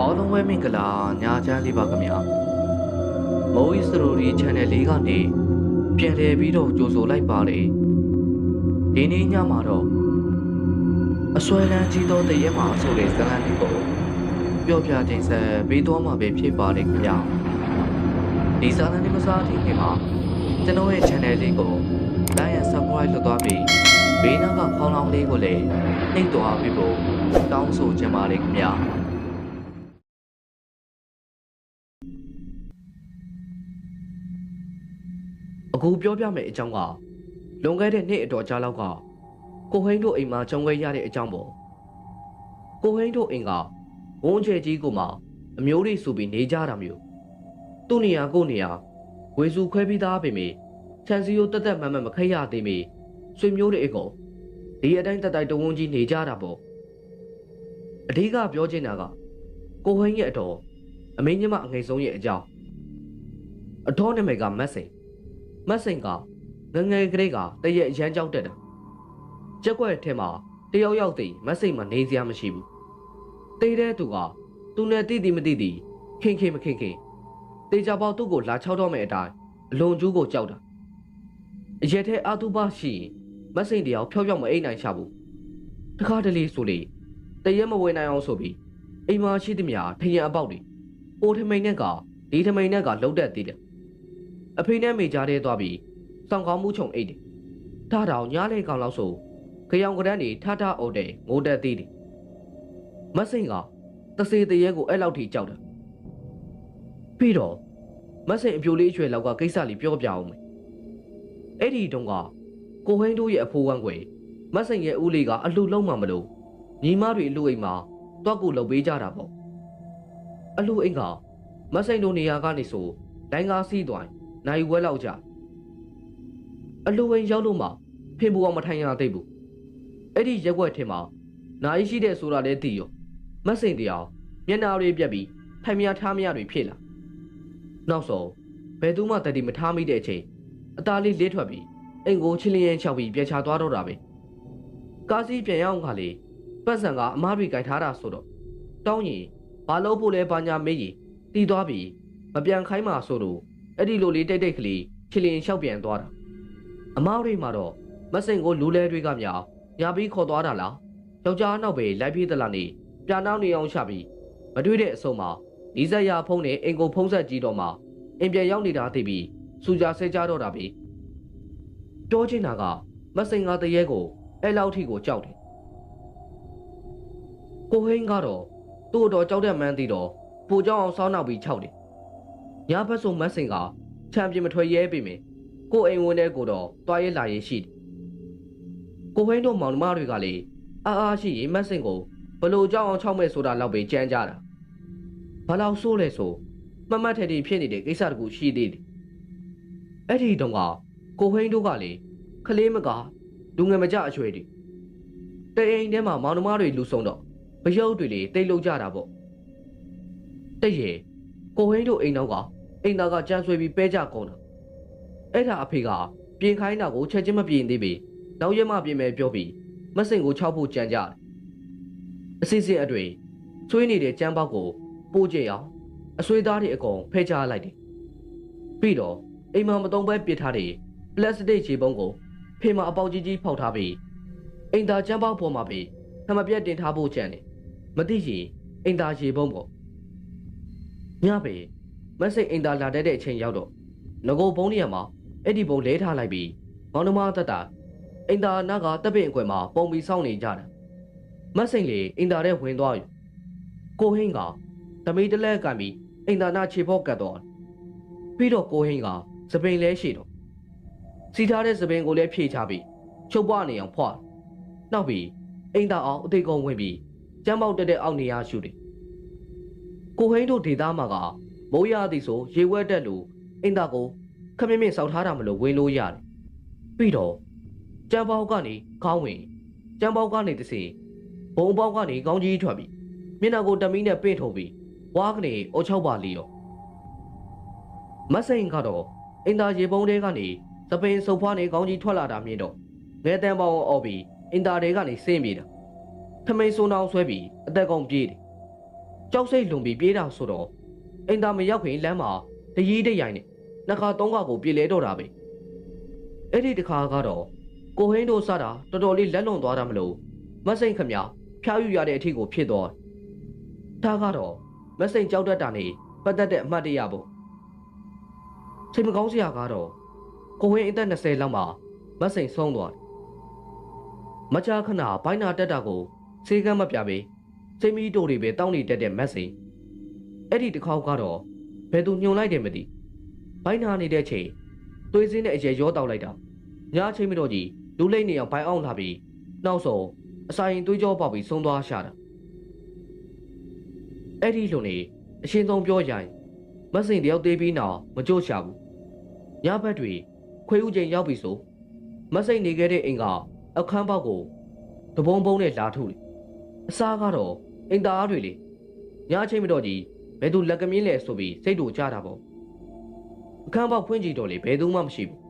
အားလုံးပဲမင်္ဂလာညချမ်းလေးပါခင်ဗျာမိုးဤစရိုဒီ channel လေးကနေပြန်လည်ပြီးတော့ကြိုဆိုလိုက်ပါတယ်ဒီနေ့ညမှာတော့အစွဲလန်းကြီးသောတရက်မှာဆိုတဲ့ဇာတ်လမ်းလေးကိုပြောပြတင်ဆက်ပေးသွားမှာပဲဖြစ်ပါတယ်ခင်ဗျာဒီဇာတ်လမ်းလေးမစားသေးခင်မှာကျွန်တော်ရဲ့ channel လေးကို like and subscribe လုပ်သွားပြီးဘေးနားကခေါင်းလောင်းလေးကိုလည်းနှိပ်သွားပြီးဖို့တောင်းဆိုချင်ပါတယ်ခင်ဗျာအခုပြောပြမယ့်အကြောင်းကလွန်ခဲ့တဲ့နှစ်အတော်ကြာလောက်ကကိုဟိန်းတို့အိမ်မှာကြုံခဲ့ရတဲ့အကြောင်းပေါ့ကိုဟိန်းတို့အိမ်ကဝုန်းကျဲကြီးကိုမှအမျိုးတွေဆိုပြီးနေကြတာမျိုးသူ့နေရာကိုနေရာဝေစုခွဲပြီးသားပေမယ့်ခြံစည်းရိုးတက်တက်မတ်မတ်မခိတ်ရသေးမီဆွေမျိုးတွေအကုန်ဒီအတိုင်းတက်တိုက်တဝန်းကြီးနေကြတာပေါ့အဓိကပြောချင်တာကကိုဟိန်းရဲ့အတော်အမင်းညမအငယ်ဆုံးရဲ့အကြောင်းအတော်နာမည်ကမတ်စိန်မတ်စိန်ကငငယ်ကလေးကတရက်ရမ်းကြောက်တက်တာကြက်ွက်ထဲမှာတယောက်ယောက်တည်းမတ်စိန်မှာနေစရာမရှိဘူးတေးတဲ့သူကသူနဲ့တိတိမတိတိခင်ခင်မခင်ခင်တေချာပေါသူ့ကိုလာချောက်တော့မဲ့အတိုင်းအလွန်ကျူးကိုကြောက်တာအရက်ထဲအာတုပရှိရင်မတ်စိန်တယောက်ဖြောက်ဖြောက်မအိမ်နိုင်ရှာဘူးတခါတလေဆိုလေတရက်မဝင်နိုင်အောင်ဆိုပြီးအိမ်မှာရှိသမျှထရင်အပေါက်တွေပိုထမိန်နဲ့ကဒီထမိန်နဲ့ကလှုပ်တက်သေးတယ်အဖေနဲ့မိကြားတဲ့သွားပြီးစောင်းကောင်းမှုချုံအိတ်တယ်ဒါတောင်ညားလေကောင်လောက်ဆိုကြောင်ကရန်းနေထထအိုတယ်ငိုတက်သေးတယ်မတ်စိန်ကတစေတရဲကိုအဲ့လောက်ထိကြောက်တယ်ပြီးတော့မတ်စိန်အပြိုလေးအရွယ်လောက်ကကိစ္စလေးပြောပြအောင်မယ်အဲ့ဒီတုန်းကကိုဟိန်းတို့ရဲ့အဖိုးဝမ်းကွယ်မတ်စိန်ရဲ့ဦးလေးကအလှလုံးမှမလို့ညီမတွေအလှအိမ်မှာတွက်ကိုလှုပ်ပေးကြတာပေါ့အလှအိမ်ကမတ်စိန်တို့နေရာကနေဆိုလိုင်းကားစီးသွားနိုင်ဝဲလောက်ကြအလှအိမ်ရောက်လို့မှဖင်ပူအောင်မထိုင်ရသေးဘူးအဲ့ဒီရက်ွက်ထဲမှာနိုင်ရှိတဲ့ဆိုတာလဲသိရောမတ်စိန်တရားမျက်နှာတွေပြက်ပြီးထိုင်မရထားမရတွေဖြစ်လာနောက်ဆုံးဘယ်သူမှတတိမထားမိတဲ့အချိန်အသားလေးလေးထွက်ပြီးအိမ်ကိုချင်းလျင်ချောက်ပြီးပြချသွားတော့တာပဲကားစီးပြန်ရောက်ခါလေပတ်စံကအမားတွေကြိုက်ထားတာဆိုတော့တောင်းရင်ဘာလို့ဖို့လဲဘာညာမေးရင်တီးသွားပြီးမပြန်ခိုင်းမှာဆိုတော့အဲ့ဒီလိုလေးတိတ်တိတ်ကလေးချင်းလျင်ချောက်ပြန်သွားတာအမားတွေမှာတော့မစိန်ကိုလူလဲတွေကမြောင်ညာပြီးခေါ်သွားတာလားယောက်ျားနောက်ပဲလိုက်ပြေးသလားနေပြာနောက်နေအောင်ချပြီးမတွေ့တဲ့အဆုံးမှာနီးစပ်ရဖုံးနဲ့အင်ကိုဖုံးဆက်ကြည့်တော့မှအင်ပြန်ရောက်နေတာသိပြီးစူကြဆဲကြတော့တာပဲပြောချင်တာကမစိန်ကတရေကိုအဲ့လောက်ထိကိုကြောက်တယ်ကိုဟိန်းကတော့သူ့တော်ကြောက်တဲ့မှန်းသိတော့ပိုကြောက်အောင်စောင်းနောက်ပြီးခြောက်တယ်ညဘက်ဆိုမစိန်ကချမ်းပြမထွက်ရဲပြီမင်းကိုအိမ်ဝင်တဲ့ကိုတော့တွားရဲလာရဲရှိတယ်ကိုဟိန်းတို့မောင်နှမတွေကလည်းအားရှိရင်မစိန်ကိုဘလို့ကြောက်အောင်ခြောက်မဲ့ဆိုတာလောက်ပဲကြမ်းကြတာဘာလို့ဆိုးလဲဆိုမမတ်ထဲတီဖြစ်နေတဲ့ကိစ္စတကူရှိသေးတယ်အဲ့ဒီတုန်းကကိုဟိန်းတို့ကလေခလေးမကလူငယ်မကြအရွယ်တွေတအိမ်ထဲမှာမောင်နှမတွေလူဆုံးတော့မရုပ်တွေလေတိတ်လုံးကြတာပေါ့တည့်ရဲ့ကိုဟိန်းတို့အိမ်တော့ကအိမ်သားကကြမ်းဆွဲပြီးပဲကြကုန်တာအဲ့ဒါအဖေကပြင်ခိုင်းတာကိုချက်ချင်းမပြင်သေးပေနောက်ရက်မှပြင်မယ်ပြောပြီးမစိန်ကိုခြောက်ဖို့ကြံကြတယ်အစစ်စစ်အတွေ့ဆွေးနေတဲ့ကြမ်းပေါက်ကိုပိုးကြအောင်အဆွေးသားတွေအကုန်ဖဲချလိုက်တယ်ပြီးတော့အိမ်မှာမတုံးပဲပစ်ထားတဲ့ပလတ်စတစ်ခြေပုံးကိုဖေးမှာအပေါက်ကြီးကြီးဖောက်ထားပြီးအိမ်သားကြမ်းပေါက်ပေါ်မှာပဲထမပြက်တင်ထားဖို့ကြံတယ်မသိရင်အိမ်သားခြေပုံးပေါ့ညပဲမစိတ်အိမ်သားလာတဲ့အချိန်ရောက်တော့ငကိုဘုံနေရာမှာအဲ့ဒီဘုံလဲထားလိုက်ပြီးမောင်နှမတက်တာအိမ်သားနာကတပ်ပင်အကွယ်မှာပုံပြီးစောင့်နေကြတယ်မစိတ်လေအိမ်သားထဲဝင်သွားယူကိုဟင်းကသမီးတလဲကန်ပြီးအိမ်သားနာခြေဖို့ကတ်တော့ပြီးတော့ကိုဟင်းကစပင်လဲရှိတော့စီထားတဲ့စပင်ကိုလည်းဖြေချပြီးချုပ်ပွားနေအောင်ဖွာနောက်ပြီးအိမ်သားအောင်အသိကုံဝင်ပြီးကျမ်းပေါက်တက်တဲ့အောက်နေရာရှူတယ်ကိုဟင်းတို့ဒေသမှာကမိုးရသည်ဆိုရေဝဲတက်လို့အိမ်သားကိုခမင်းမင်းစောက်ထားတာမလို့ဝင်လို့ရတယ်ပြီးတော့ကျမ်းပေါက်ကနေခေါင်းဝင်ကျမ်းပေါက်ကနေတစီဘုံပေါက်ကနေကောင်းကြီးထွက်ပြီးမျက်နှာကိုတမီးနဲ့ပင့်ထုတ်ပြီးဝါးကနေအော်ချောက်ပါလီရောမစိန်ကတော့အင်တာရေပုံးတဲကနေသပင်စုပ်ဖွားနေကောင်းကြီးထွက်လာတာမြင်တော့ငဲတန်းပေါင်းအော်ပြီးအင်တာတဲကနေဆင်းပြေးတာထမိန်စုံအောင်ဆွဲပြီးအသက်ကောင်ပြေးတယ် ကြောက်စိတ်လွန်ပြီးပြေးတာဆိုတော့အိမ်သားမရောက်ခင်လမ်းမှာတရီးတရိုင်နဲ့နှစ်ခါသုံးခါကိုပြေးလဲတော့တာပဲအဲ့ဒီတခါကတော့ကိုဟင်းတို့စတာတော်တော်လေးလက်လွန်သွားတာမလို့မစိန်ခမဖျားယူရတဲ့အထိကိုဖြစ်သွားဒါကတော့မစိန်ကြောက်တတ်တာနေပတ်သက်တဲ့အမှတ်တရပေါ့စိတ်မကောင်းစရာကတော့ကိုဟင်းအသက်20လောက်မှာမစိန်ဆုံးသွားမကြာခဏဘိုင်းနာတက်တာကိုစေကမ်းမပြပေးစိတ်မီးတို့တွေပဲတောင်းနေတတ်တဲ့မစိန်အဲ့ဒီတစ်ခေါက်ကတော့ဘယ်သူညှုံလိုက်တယ်မသိဘိုင်းနာနေတဲ့ချိန်သွေးစင်းတဲ့အရေရောတောက်လိုက်တာညအချိန်မတော်ကြီးလူလိမ့်နေအောင်ဘိုင်းအောင်လာပြီးနောက်ဆုံးအစာရင်သွေးကြောပေါက်ပြီးဆုံးသွားရှာတာအဲ့ဒီလိုနေအရှင်ဆုံးပြောရင်မစိန်တယောက်သေးပြီးနောက်မကြို့ရှာဘူးညဘက်တွေခွေးဥချိန်ရောက်ပြီဆိုမစိန်နေခဲ့တဲ့အိမ်ကအခန်းပေါက်ကိုတဘုံဘုံနဲ့လာထုတယ်အစားကတော့အိမ်သားတွေလေညအချိန်မတော်ကြီးဘယ်သူလက်ကမင်းလဲဆိုပြီးစိတ်တို့ကြတာပေါ့အခန်းပေါက်ဖွင့်ကြည့်တော့လေဘယ်သူမှမရှိဘူး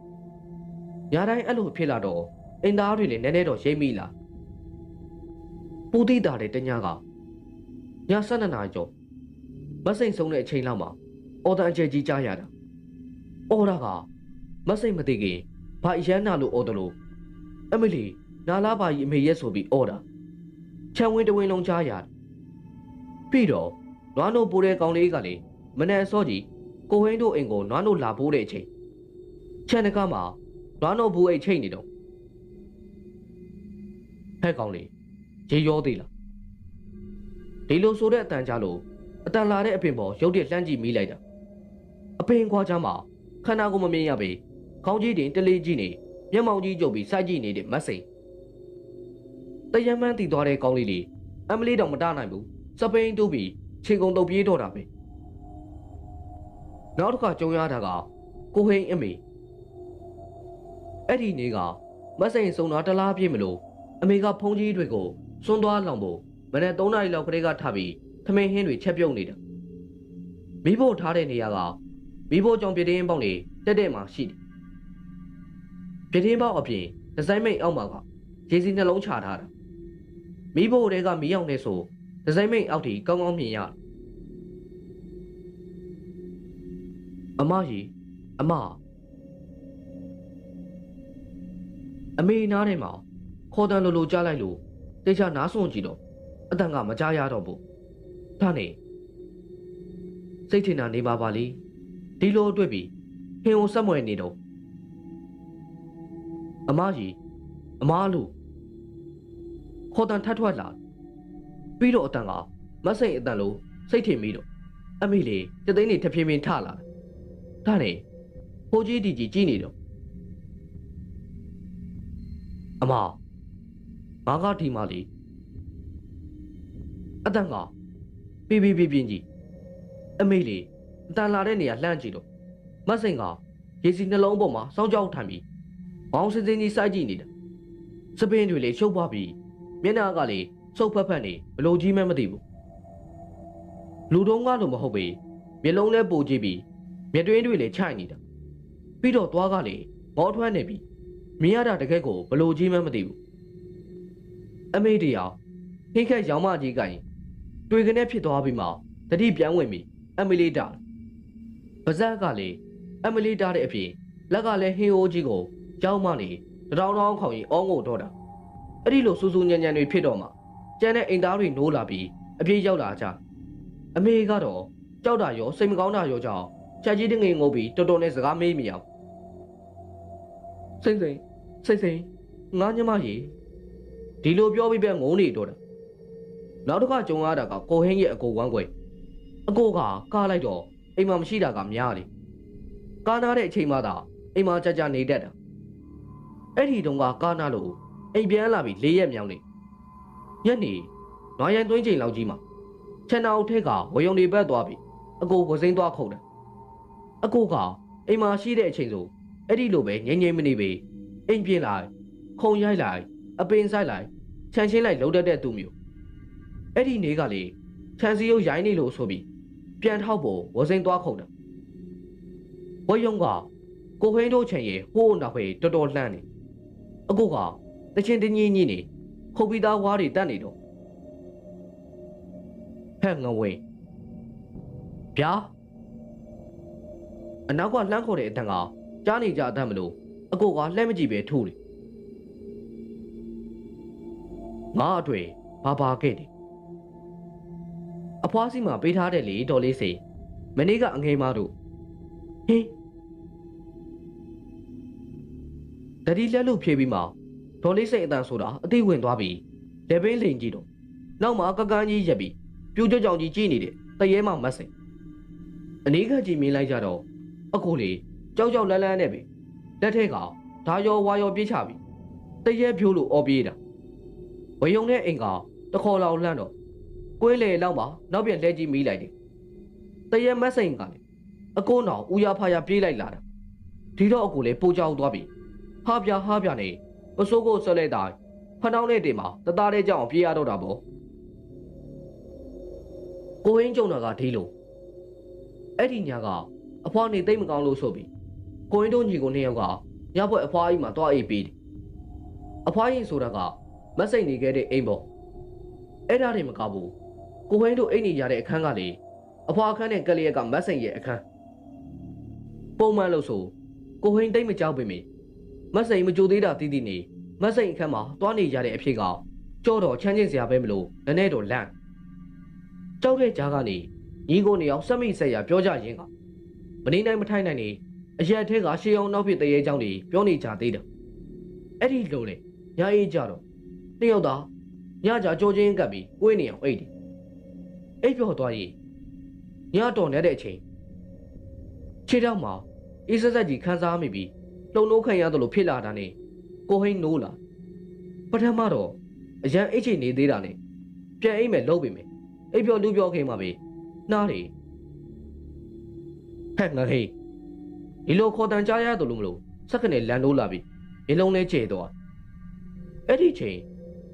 ညတိုင်းအဲ့လိုဖြစ်လာတော့အိမ်သားတွေလည်းနည်းနည်းတော့ရိပ်မိလာပူတိတာတဲ့တညကည12နာရီကျော်မစိန်ဆုံးတဲ့အချိန်လောက်မှာအော်တန်အကျယ်ကြီးကြားရတာအော်တာကမစိန်မသိခင်ဘာအရန်နာလို့အော်တယ်လို့အမလီနာလာပါကြီးအမေရဲ့ဆိုပြီးအော်တာခြံဝင်းတဝင်းလုံးကြားရတယ်ပြီးတော့နွားနို့ပိုးတဲ့ကောင်လေးကလေမနဲ့စောကြီးကိုဟင်းတို့အိမ်ကိုနွားနို့လာပိုးတဲ့အချိန်ခြံတကားမှာနွားနို့ဘူးအိတ်ချိန်နေတော့ဟဲ့ကောင်လေးရေရောသေးလားဒီလိုဆိုတဲ့အတန်ကြားလို့အတန်လာတဲ့အပင်ပေါ်ရုတ်တရက်လှမ်းကြည့်မိလိုက်တာအပင်ခွာချမ်းမှာခန္ဓာကိုယ်မမြင်ရပေခေါင်းကြီးတင်တလေးကြီးနေမျက်မှောင်ကြီးကျုပ်ပြီးစိုက်ကြည့်နေတဲ့မတ်စိန်တရမ်းမှန်းတည်သွားတဲ့ကောင်းလေးလေးအမလေးတော့မတနိုင်ဘူးစပိန်တူးပြီးခြေကုံတုပ်ပြေးတော့တာပဲနောက်တစ်ခါကြုံရတာကကိုဟိန်းအမေအဲ့ဒီနေ့ကမတ်စိန်စုံတာတလားပြည့်မလို့အမေကဖုန်းကြီးတွေကိုစွန်းသွားလောင်ဖို့မနေ့3နာရီလောက်ကလေးကထပြီးထမင်းဟင်းတွေချက်ပြုတ်နေတာမိဖို့ထားတဲ့နေရာကမိဖို့ကြောင့်ပြတင်းပေါက်နေတက်တဲ့မှာရှိတယ်ပြတင်းပေါက်အပြင်ဒီဇိုင်းမိတ်အောက်မှာကရေစီနှလုံးချထားတာမိဖို့တွေကမီးအောင်နေဆိုဒီဇိုင်းမိတ်အောက်ထိကောင်းကောင်းမြင်ရအမကြီးအမအမေနားထဲမှာခေါ်တန်လိုလိုကြားလိုက်လို့တေချာနားဆွန့်ကြည့်တော့အတန်ကမကြားရတော့ဘူးဒါနဲ့စိတ်ထင်တာနေပါလေဒီလိုတွေ့ပြီးဟင်းကိုဆက်မွယ်နေတော့အမကြီးအမလို့ခေါ်တန်ထတ်ထွက်လာပြီးတော့အတန်ကမစိန်အတန်လို့စိတ်ထင်ပြီးတော့အမေလေးတသိန်းနေထဖြင်းဖြင်းထလာဒါနဲ့ဟိုကြီးဒီကြီးကြည့်နေတော့အမငါကဒီမှာလေအတန်ကပြင်းကြီးအမေလေးအတန်လာတဲ့နေရာလှမ်းကြည့်တော့မတ်စိန်ကရေစီနှလုံးပေါ်မှာစောင်းကြောက်ထိုင်ပြီးဘောင်းစင်းစင်းကြီးစိုက်ကြည့်နေတာစပင်းတွေလေရှုပ်သွားပြီးမျက်နှာကလေစုပ်ဖက်ဖက်နေဘလို့ကြီးမှမသိဘူးလူတုံးကလို့မဟုတ်ပေမျက်လုံးလဲပိုကြည့်ပြီးမျက်တွင်းတွေလေခြိုက်နေတာပြီးတော့သွားကလေမောထွက်နေပြီးမြင်ရတာတကယ်ကိုဘလို့ကြီးမှမသိဘူးအမေတရားဟိခက်ရောင်မကြီးကရင်တွေ့ကနေဖြစ်သွားပြီးမှတတိပြန်ဝင်ပြီးအမီလီတာပါဇက်ကလေအမီလီတာတဲ့အပြင်လက်ကလည်းဟင်းအိုးကြီးကိုကြောက်မနေတောင်းခေါင်ရင်အောငိုတော့တာအဲ့ဒီလိုစူးစူးညံ့ညံ့တွေဖြစ်တော့မှကျန်တဲ့အိမ်သားတွေနိုးလာပြီးအပြေးရောက်လာကြအမေကတော့ကြောက်တာရောစိတ်မကောင်းတာရောကြောင့်ချက်ကြီးတငယ်ငုံပြီးတော်တော်နဲ့စကားမေးမိအောင်စိတ်ငါညမကြီးဒီလိုပြောပြီးပဲငုံနေတော့တာနောက်တစ်ခါကြုံရတာကကိုဟင်းရဲ့အကိုဝမ်းကွယ်အကိုကကားလိုက်တော့အိမ်မှာမရှိတာကများလေကားနာတဲ့အချိန်မှသာအိမ်မှာကြာနေတတ်တာအဲ့ဒီတုန်းကကားနာလို့အိမ်ပြန်လာပြီး၄ရက်မြောင်းနေညနေနွားရိုင်းသွင်းချိန်လောက်ကြီးမှာခြံတော်ထက်ကဝယုံတွေဘက်သွားပြီးအကိုကိုစိမ့်သွားခုတ်တယ်အကိုကအိမ်မှာရှိတဲ့အချိန်ဆိုအဲ့ဒီလိုပဲငြိမ်မနေပေအိမ်ပြေးလိုက်ခုံရိုက်လိုက်အပင်ဆိုင်လိုက်ခြံချင်းလိုက်လှုပ်တတ်တဲ့သူမျိုးအဲ့ဒီနေကလေခြံစည်းရုပ်ရိုင်းနေလို့ဆိုပြီးပြန်ထောက်ဖို့ဝစိမ့်သွားခုတ်တယ်ဝယုံကကိုဟင်းတို့ချင်ရဲ့ဟိုးနောက်ဖေးတော်တော်လှမ်းနေအကိုကတချင်းတင်းကြီးနေခုတ်ပြီးသားဝါးတွေတတ်နေတော့ဟဲ့ငဝင်း ဗျာအနောက်ကလှမ်းခေါ်တဲ့အတန်ကကြားနေကြအတန်မလို့အကိုကလှမ်းမကြည့်ပဲထိုးတယ်ငါအတွေ့ဘာခဲ့တယ်အဖွားစီမှာပေးထားတဲ့လေတော်လေးစိမနေ့ကအငိမ့်မတို့ဟင်းတတိလက်လို့ဖြေးပြီးမှဒေါ်လေးစိအတန်ဆိုတာအသိဝင်သွားပြီးလက်ပင်းလိန်ကြည့်တော့နောက်မှာကကန်းကြီးရက်ပြီးပြူးကြောင်ကြီးကြည့်နေတဲ့တရဲမှမတ်စိအနီးကကြည့်မြင်လိုက်ကြတော့အကိုလေးကြောက်လန်းနဲ့ပဲလက်ထက်ကဓာရောဝါရောပြေးချပြီးတရဲဖြိုးလို့အော်ပြေးတာဝယုံနဲ့အိမ်ကတခေါ်လောက်လှမ်းတော့ကွေးလေလောက်မှနောက်ပြန်လဲကြည့်မိလိုက်တယ်တရဲမတ်စိန်ကလည်းအကိုနောင်ဦးရဖာရပြေးလိုက်လာတာဒီတော့အကိုလေးပိုကြောက်သွားပြီဟာပြနေပစိုးကိုဆွဲလိုက်တာဖနှောင်းနဲ့တင်မှာတသားလေးကြောင်ပြေးရတော့တာပေါ့ကိုရင်းကြုံတာကဒီလိုအဲ့ဒီညကအဖွားနေသိမ့်မကောင်းလို့ဆိုပြီးကိုရင်းတို့ညီကိုနှစ်ယောက်ကညဘက်အဖွားကြီးမှာတွားအိပ်ပြီးတယ်အဖွားကြီးဆိုတာကမတ်စိန်နေခဲ့တဲ့အိမ်ပေါ့အဲ့ဒါတွေမကဘူးကိုရင်းတို့အိမ်နေရတဲ့အခန်းကလေအဖွားအခန်းနဲ့ကလေးကမတ်စိန်ရဲ့အခန်းပုံမှန်လို့ဆိုကိုရင်းသိမ့်မကြောက်ပေမယ့်မတ်စိန်မကြိုသေးတာတီးတီးနေမတ်စိန်အခန်းမှာတွားနေရတဲ့အဖြစ်ကကြောတော့ချမ်းချင်းစရာပဲမလို့နည်းနည်းတော့လန့်ကြောက်တဲ့ကြားကနေညီကိုနေအောင်စက်မိဆက်ရပြောကြရင်ကမနေနိုင်မထိုင်နိုင်နေအရက်ထဲကရှေးအောင်နောက်ဖြစ်တရေချောင်းတွေပြောနေကြသေးတယ်အဲ့ဒီလိုလေညအေးကြတော့နှစ်ယောက်သားညကြကြောချင်းကပ်ပြီးကိုင်းနေအောင်အိတ်တယ်အိတ်ပြောသွားရင်ညတော်နေတဲ့အချိန်ခြေထောက်မှာအေးဆက်ဆက်ကြီးခန်းစားမိပြီးလုံနိုးခံရတယ်လို့ဖြစ်လာတာနဲ့ကိုဟိန်းနိုးလာပထမတော့အရန်အိတ်ချနေသေးတာနဲ့ပြန်အိတ်မဲ့လုံးပြီမယ်အိပ်ပြောလူပြောခင်မှာပဲနားတယ်ဟဲ့ငါဟေးဒီလိုခေါ်တန်ကြားရတယ်လို့မလို့စက္ကနဲ့လန်လို့လာပြီအလုံးလဲကျဲသွားအဲ့ဒီချိန်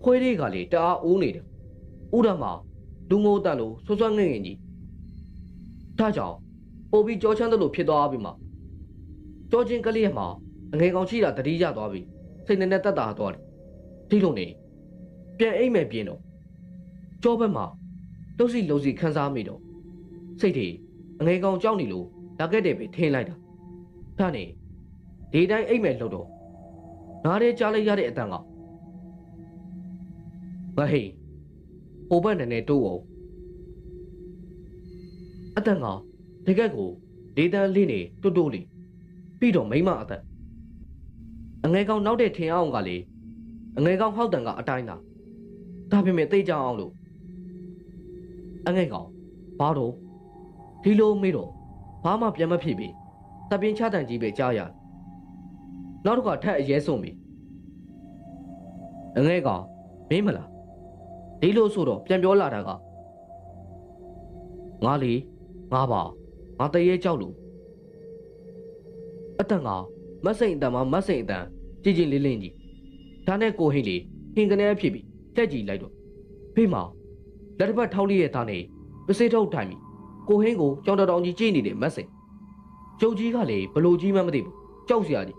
ခွေးလေးကလေတအားအိုးနေတယ်ဥဒမှာလူငိုတန်လို့ဆွဆွငင်ကြီးဒါကြောင့်ပို့ပြီးကြောချမ်းတယ်လို့ဖြစ်သွားပြီမှာကြောချင်းကလေးမှာအငယ်ကောင်ရှိတာတတိရသွားပြီစိတ်နဲ့တက်တာသွားတယ်ဒီလိုနေပြန်အိမ်မဲ့ပြင်းတော့ကြောဘက်မှာလှုပ်စီခန်းစားမိတော့စိတ်တွေအငယ်ကောင်ကြောက်နေလို့လာခဲ့တယ်ပဲထင်းလိုက်တာဒါနဲ့ဒီတိုင်းအိမ်မဲ့လှုပ်တော့နားထဲကြားလိုက်ရတဲ့အတန်ကမဟေးဟိုဘက်နဲ့တိုးအောင်အတန်ကဒီကက်ကိုဒေတန်လေးနေတိုးလေးပြီးတော့မိမအတန်အငယ်ကောင်နောက်တဲ့ထင်အောင်ကလေအငယ်ကောင်ဟောက်တန်ကအတိုင်းသာဒါပေမဲ့သိကြအောင်လို့အငယ်ကောင်ဘာတော့ဒီလိုမေးတော့ဘာမှပြန်မဖြစ်ပြီတပင်းချတန်ကြီးပဲကြားရနောက်တစ်ခါထက်အရဲဆုံးပြီအငယ်ကောင်မင်းမလားဒီလိုဆိုတော့ပြန်ပြောလာတာကငါလေငါပါငါတရေကြောက်လို့အတန်ကမတ်စိန်အတန်မှာမတ်စိန်အတန်ကြည်လေးကြီးဒါနဲ့ကိုဟိတ်လေးဟင်ကနေဖြစ်ပြီးတက်ကြည့်လိုက်တော့ဖေးမောင်လက်တစ်ပတ်ထောက်လေးရဲ့သားနဲ့ပစေးထုတ်ထိုင်ပြီးကိုဟင်းကိုကြောင်တောင်ကြီးကြည့်နေတဲ့မတ်စိန်ကျုပ်ကြီးကလည်းဘလို့ကြီးမှမသိဘူးကြောက်စရာကြီး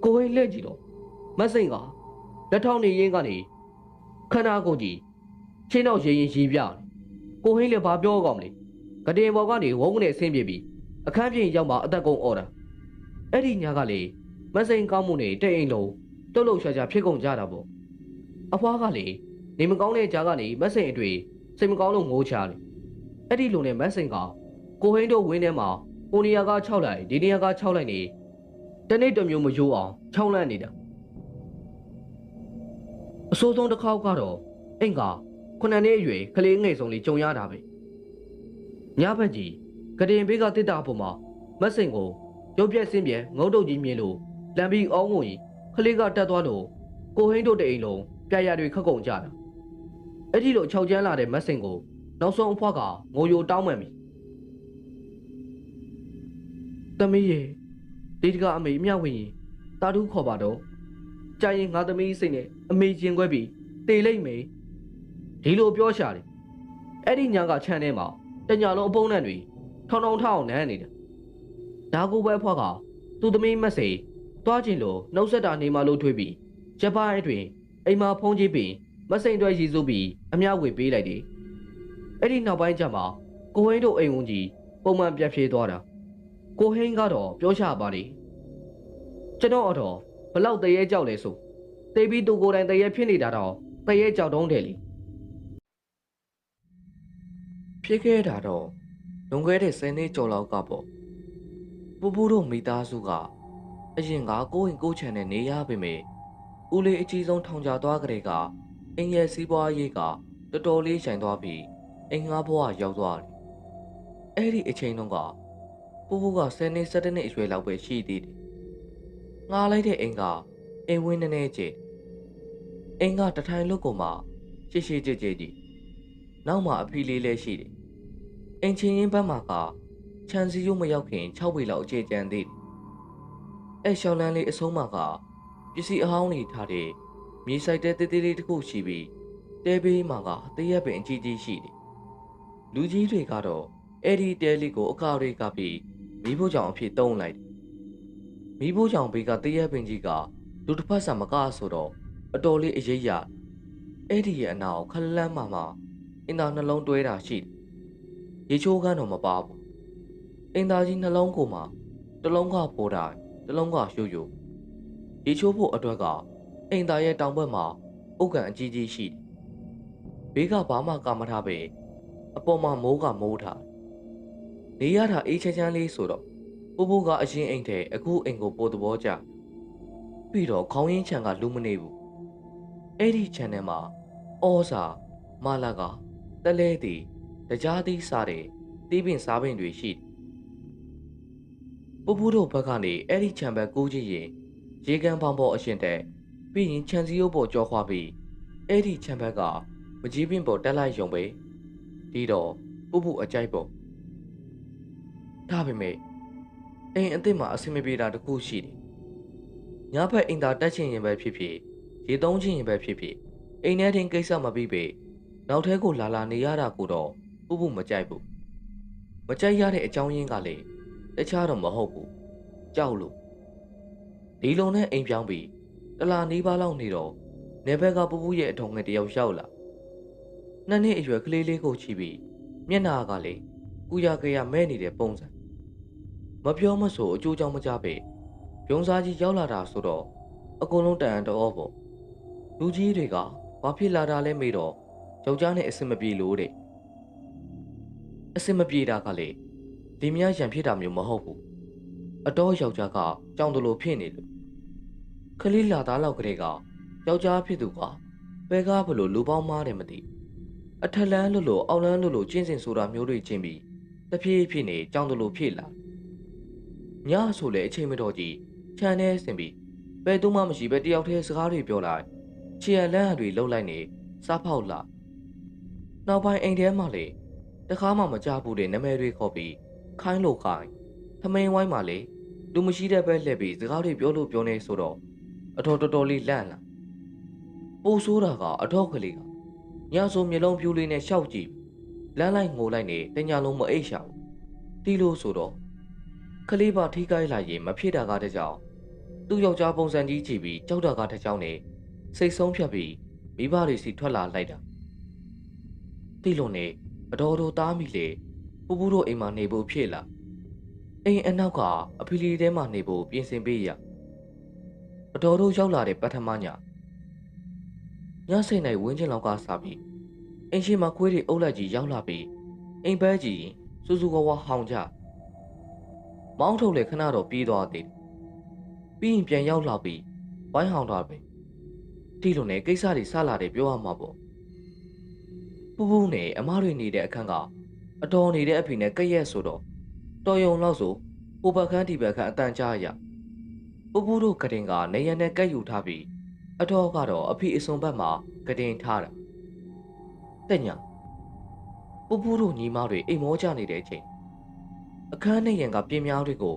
ကိုဟင်းလက်ကြည့်တော့မတ်စိန်ကလက်ထောက်နေရင်းကနေခန္ဓာကိုယ်ကြီးချင်းတော့ရင်ရီးပြတယ်ကိုဟင်းလည်းဘာပြောကောင်းမလဲကတင်ဘော်ကနေဝုန်းနဲ့ဆင်းပြေပြီးအခန်းပြင်ရောက်မှအသက်ကုန်အော်တာအဲ့ဒီညကလေမတ်စိန်ကောင်းမှုနဲ့တဲ့အိမ်လုံးတုတ်လို့ရှာဖြစ်ကုန်ကြတာပေါ့အဖွားကလေနေမကောင်းတဲ့ကြားကနေမတ်စိန်အတွေ့စိတ်မကောင်းလို့ငိုချတယ်အဲ့ဒီလိုနဲ့မတ်စိန်ကကိုဟင်းတို့ဝင်းထဲမှာဟိုနေရာက6လိုက်ဒီနေရာက6လိုက်နေတနေ့တစ်မျိုးမရိုးအောင်6လန့်နေတာအစိုးဆုံးတစ်ခေါက်ကတော့အိမ်က9နှစ်အရွယ်ကလေးငယ်ဆုံးလေးကြုံရတာပဲညဘက်ကြီးကတင်ဘေးကတစ်တာပေါ်မှာမတ်စိန်ကိုရုပ်ပြက်ဆင်းပြဲငုံတုတ်ကြီးမြင်လို့လမ်းပြီးအောင်းငုံကြီးကလေးကတက်သွားလို့ကိုဟင်းတို့တဲ့အိမ်လုံးပြရတွေခက်ကုန်ကြတာအဲ့ဒီလို6ကျန်းလာတဲ့မတ်စိန်ကိုနောက်ဆုံးအဖွားကငိုယိုတောင်းပန်ပြီသမီးရေဒီတကအမေအမြဝင်ရင်တာတူးခေါ်ပါတော့ကြာရင်ငါသမီးစိတ်နဲ့အမေကျင်ခွဲပြီးတေလိမ့်မယ်ဒီလိုပြောရှာတယ်အဲ့ဒီညာကခြံထဲမှာတညာလုံးအပုံးနဲ့တွေထောင်ထောင်နမ်းနေတယ်ဒါကိုပဲအဖွားကသူ့သမီးမက်ဆေ့တွားခြင်းလို့နှုတ်ဆက်တာနေမှလို့ထွေးပြီးချက်ပိုင်းအတွင်အိမ်မှာဖုံးကြည့်ပြီးမစိန်တွဲရည်စုပြီးအမြဝေပေးလိုက်တယ်အဲ့ဒီနောက်ပိုင်းကျမှကိုဟင်းတို့အိမ်ဝန်ကြီး ပုံမှန်ပြတ်ဖြေသွားတာကိုဟင်းကတော့ပြောချပါလေကျွန်တော်အတော်ဘလောက်တရေကြောက်လဲဆိုတေးပြီးသူကိုယ်တိုင်တရေဖြစ်နေတာတော့တရေကြောက်တုံးတယ်လေဖြစ်ခဲ့တာတော့လွန်ခဲ့တဲ့10နှစ်ကျော်လောက်ကပေါ့ပူပူတို့မိသားစုကအရင်ကကိုယ့်အိမ်ကိုယ့်ခြံနဲ့နေရပေမဲ့ဦးလေးအကြီးဆုံးထောင်ချသွားကြတဲ့ကအင်းရဲ့စီးပွားရေးကတော်တော်လေးဆိုင်သွားပြီးအိမ်ငါးဘဝရောက်သွားတယ်အဲ့ဒီအချိန်တုန်းကပူပူက10နှစ်17နှစ်အရွယ်လောက်ပဲရှိသေးတယ်ငားလိုက်တဲ့အိမ်ကအိမ်ဝင်းနေကျအိမ်ကတထိုင်လွတ်ကိုမှရှိရှိကြဲကြဲကြီးနောက်မှအဖီလေးလည်းရှိတယ်အိမ်ချင်းရင်းဘက်မှာကခြံစည်းရိုးမရောက်ခင်6ပေလောက်အခြေကျန်သေးတယ်အဲ့ရှောင်းလန်းလေးအဆုံးမှာကပစ္စည်းအဟောင်းတွေထားတဲ့မြေဆိုင်တဲတေးသေးလေးတစ်ခုရှိပြီးတဲဘေးမှာကတရက်ပင်အကြီးကြီးရှိတယ်လူကြီးတွေကတော့အဲ့ဒီတဲလေးကိုအခါတွေကပြီးမီးဖိုးကြောင်အဖြစ်တုံးလိုက်တယ်မီးဖိုးကြောင်ဘေးကတရက်ပင်ကြီးကလူတစ်ဖက်ဆံမကဆိုတော့အတော်လေးအရေးရအဲ့ဒီရဲ့အနာကိုခလန်းမှအင်သာနှလုံးတွဲတာရှိတယ်ရေချိုးကန်းတော့မပါဘူးအင်သာကြီးနှလုံးကိုမှတစ်လုံးကပေါ်တာတစ်လုံးကရိုးရိုးရေချိုးဖို့အတွက်ကအိမ်သားရဲ့တောင်ဘက်မှာအုတ်ကန်အကြီးကြီးရှိတယ်ဘေးကဘာမှကာမထားပဲအပေါ်မှာမိုးကမိုးထားနေရတာအေးချမ်းချမ်းလေးဆိုတော့ပူပူကအရင်အိမ်ထဲအခုအိမ်ကိုပို့သဘောကျပြီးတော့ခေါင်းရင်းချံကလူမနေဘူးအဲ့ဒီခြံထဲမှာအော်စာမာလာကတလဲတီတကြားသီးစားတဲ့တီးပင်စားပင်တွေရှိတယ်ပူပူတို့ဘက်ကနေအဲ့ဒီခြံဘက်ကူးကြည့်ရင်ရေကန်ပေါင်ပေါ်အရှင်တက်ပြီးရင်ခြံစည်းရုပ်ပေါ်ကြောခွာပြီးအဲ့ဒီခြံဘက်ကမကြီးပင်ပေါ်တက်လိုက်ရုံပဲဒီတော့ပူပူအကြိုက်ပေါ့ဒါပေမဲ့အိမ်အစ်စ်မှာအဆင်မပြေတာတခုရှိတယ်ညဘက်အိမ်သာတက်ချင်ရင်ပဲဖြစ်ဖြစ်ရေသုံးချင်ရင်ပဲဖြစ်ဖြစ်အိမ်ထဲတင်ကိစ္စမပြီးပေနောက်ထဲကိုလာနေရတာကိုတော့ပူပူမကြိုက်ဘူးမကြိုက်ရတဲ့အကြောင်းရင်းကလည်းတခြားတော့မဟုတ်ဘူးကြောက်လို့ဒီလုံနဲ့အိမ်ပြောင်းပြီးတလာနီးပါးလောက်နေတော့နေဘက်ကပူပူရဲ့အထုံငယ်တယောက်ရောက်လာနှစ်နှစ်အရွယ်ကလေးလေးကိုချီပြီးမျက်နာကလည်းကူရကြရမဲနေတဲ့ပုံစံမပြောမဆိုအကျိုးကြောင့်မကြပဲပြုံးစားကြီးရောက်လာတာဆိုတော့အကုန်လုံးတန်တော့ပေါ့လူကြီးတွေကဘာဖြစ်လာတာလဲမေးတော့ယောက်ျားနဲ့အဆင်မပြေလို့တဲ့အဆင်မပြေတာကလေဒီမြရန်ဖြစ်တာမျိုးမဟုတ်ဘူးအတော်ယောက်ျားကကြောင်တလို့ဖြစ်နေလို့ခလေးလာသားလောက်ကလေးကယောက်ျားဖြစ်သူကဘဲကားဘလို့လူပေါင်းမားတယ်မသိအထက်လန်းလို့အောက်လန်းလို့ကျင်းစင်ဆိုတာမျိုးတွေချင်းပြီးတဖြည်းဖြည်းနဲ့ကြောင်တလို့ဖြစ်လာညဆိုလေအချိန်မတော်ကြီးခြံထဲဆင်ပြီးဘယ်သူမှမရှိပဲတယောက်တည်းစကားတွေပြောလိုက်ခြေလန်းတွေလှုပ်လိုက်နေစားဖောက်လာနောက်ပိုင်းအိမ်ထဲမှာလေတခါမှမကြဘူးတဲ့နာမည်တွေခေါ်ပြီးခိုင်းလို့ခိုင်းထမင်းဝိုင်းမှာလေလူမရှိတဲ့ဘက်လှည့်ပြီးစကားတွေပြောလို့ပြောနေဆိုတော့အတော်တော်လေးလန့်လာပိုးဆိုးတာကအတော့ကလေးကညဆိုမျိုးလုံးပြူလေးနဲ့ရှောက်ကြည့်လမ်းလိုက်ငိုလိုက်နေတညာလုံးမအိပ်ရှာဘူးတီးလို့ဆိုတော့ကလေးပါထိခိုက်လာရင်မဖြစ်တာကတကြောင်သူ့ယောက်ျားပုံစံကြီးကြည့်ပြီးကြောက်တာကတကြောင်နဲ့စိတ်ဆုံးဖြတ်ပြီးမိဘတွေစီထွက်လာလိုက်တာတီးလို့နေအတော်တော်သားမိလေပူပူတို့အိမ်မှာနေဖို့ဖြစ်လာအိမ်အနောက်ကအဖီလီထဲမှာနေဖို့ပြင်ဆင်ပေးရအတော်တို့ရောက်လာတဲ့ပထမညစိတ်နိုင်ဝင်းချင်းလောက်ကစားပြီးအိမ်ရှိမှာခွေးတွေအုပ်လိုက်ကြီးရောက်လာပြီးအိမ်ဘဲကြီးစူစူဝါဝါဟောင်ကြမောင်းထုတ်လေခဏတော့ပြေးသွားသေးပြီးရင်ပြန်ရောက်လာပြီးဝိုင်းဟောင်သွားပဲဒီလိုနဲ့ကိစ္စတွေဆလာတယ်ပြောရမှာပေါ့ပူပူနဲ့အမားတွေနေတဲ့အခန်းကအတော်နေတဲ့အဖေနဲ့ကက်ရက်ဆိုတော့တော်ယုံလောက်ဆိုဟိုဘက်ခန်းဒီဘက်ခန်းအတန်ကြားရပူပူတို့ကတင်ကနေရနဲ့ကက်ယူထားပြီးအတော်ကတော့အဖေအစုံဘက်မှာကတင်ထားတာတဲ့ညာပူပူတို့ညီမတွေအိမ်မောကြနေတဲ့အချိန်အခန်းနဲ့ရန်ကပြင်းများတွေကို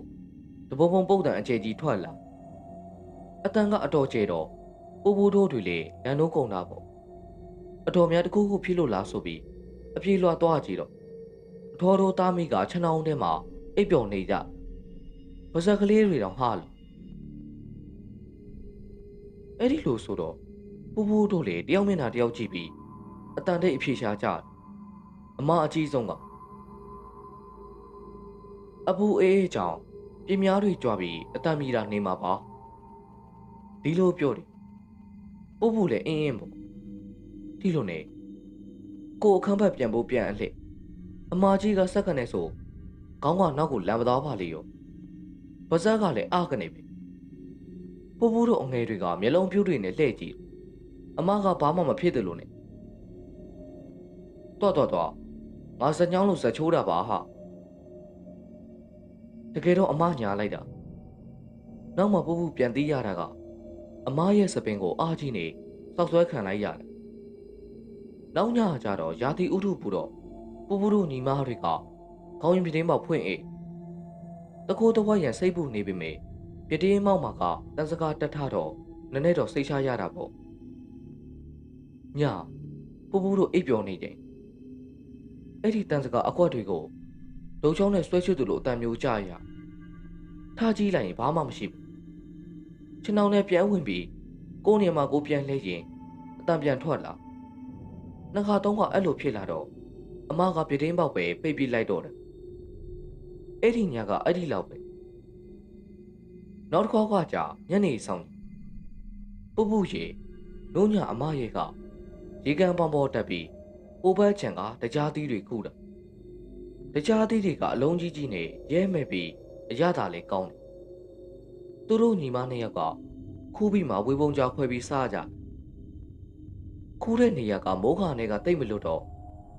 တပုံပုံပုတ်တန်အခြေကြီးထွက်လာအတန်ကအတော်ကျဲတော့ပူပူတို့တွေလေလန်တို့ကုန်တာပေါ့အတော်များတခုခုဖြစ်လို့လားဆိုပြီးအပြေလွှာသွားကြည့်တော့အတော်တို့သားမိကခြံအောင်ထဲမှာအိပ်ပျော်နေကြပါဇက်ကလေးတွေတောင်ဟာလို့အဲ့ဒီလိုဆိုတော့ပူပူတို့လေတယောက်မျက်နှာတယောက်ကြည့်ပြီးအတန်တိတ်အပြေရှားကြအမအကြီးဆုံးက အပူအေးအေးကြောင့်ပြင်းများတွေကြွားပြီးအတမ်းမီတာနေမှာပါဒီလိုပြောတယ်ပို့ဖို့လည်းအင်းအင်းပေါ့ဒီလိုနဲ့ကိုအခန်းဘက်ပြန်ဖို့ပြန်အလှစ်အမကြီးကစက္ကနဲ့ဆိုခေါင်းကနောက်ကိုလမ်းမသွားပါလေရောပါဇက်ကလည်းအားကနေပြီပို့ဖို့တို့အငယ်တွေကမျက်လုံးပြူးတွေနဲ့လှည့်ကြည့်အမကဘာမှမဖြစ်တယ်လို့နဲ့တော့ငါစညောင်းလို့ဇက်ချိုးတာပါဟာတကယ်တော့အမညာလိုက်တာနောက်မှပို့ဖို့ပြန်သိရတာကအမရဲ့စပင်ကိုအားကြီးနေစောက်ဆွဲခံလိုက်ရတယ်နောက်ညကျတော့ရာသီဥတုပူတော့ပို့ဖို့တို့ညီမတွေကခေါင်းရင်ပြတင်းပေါက်ဖွင့်အေးတကိုးတဝက်ရန်စိတ်ပူနေပြီမေပြတင်းမောက်မှာကတန်စကားတက်ထတော့နည်းနည်းတော့စိတ်ချရတာပေါ့ညပို့ဖို့တို့အိပ်ပျော်နေတယ်အဲ့ဒီတန်စကားအကွက်တွေကိုဒုံချောင်းနဲ့ဆွဲချွတ်သူလိုအတန်မျိုးကြရထားကြည့်လိုက်ရင်ဘာမှမရှိဘူးခြေနှောင်းနဲ့ပြန်ဝင်ပြီးကိုယ်နေမှာကိုပြန်လှည့်ရင်အတန်ပြန်ထွက်လာနှစ်ခါသုံးခါအဲ့လိုဖြစ်လာတော့အမကပြတင်းပေါက်ပဲပိတ်ပြလိုက်တော့တယ်အဲ့ဒီညကအဲ့ဒီလောက်ပဲနောက်တစ်ခေါက်ကကြာညနေဆောင်ပူရေနိုးညအမရဲ့ကရေကန်ပေါင်ပေါ်တက်ပြီးဟိုဘက်ခြံကတကြားသီးတွေခုတာတကြားသီးတွေကအလုံးကြီးကြီးနဲ့ရဲမဲ့ပြီးအရသာလည်းကောင်းတယ်သူတို့ညီမနှစ်ယောက်ကခူးပြီးမှဝေပုံကြောခွဲပြီးစားကြခူးတဲ့နေရာကမိုးခါနဲ့ကတိတ်မလို့တော့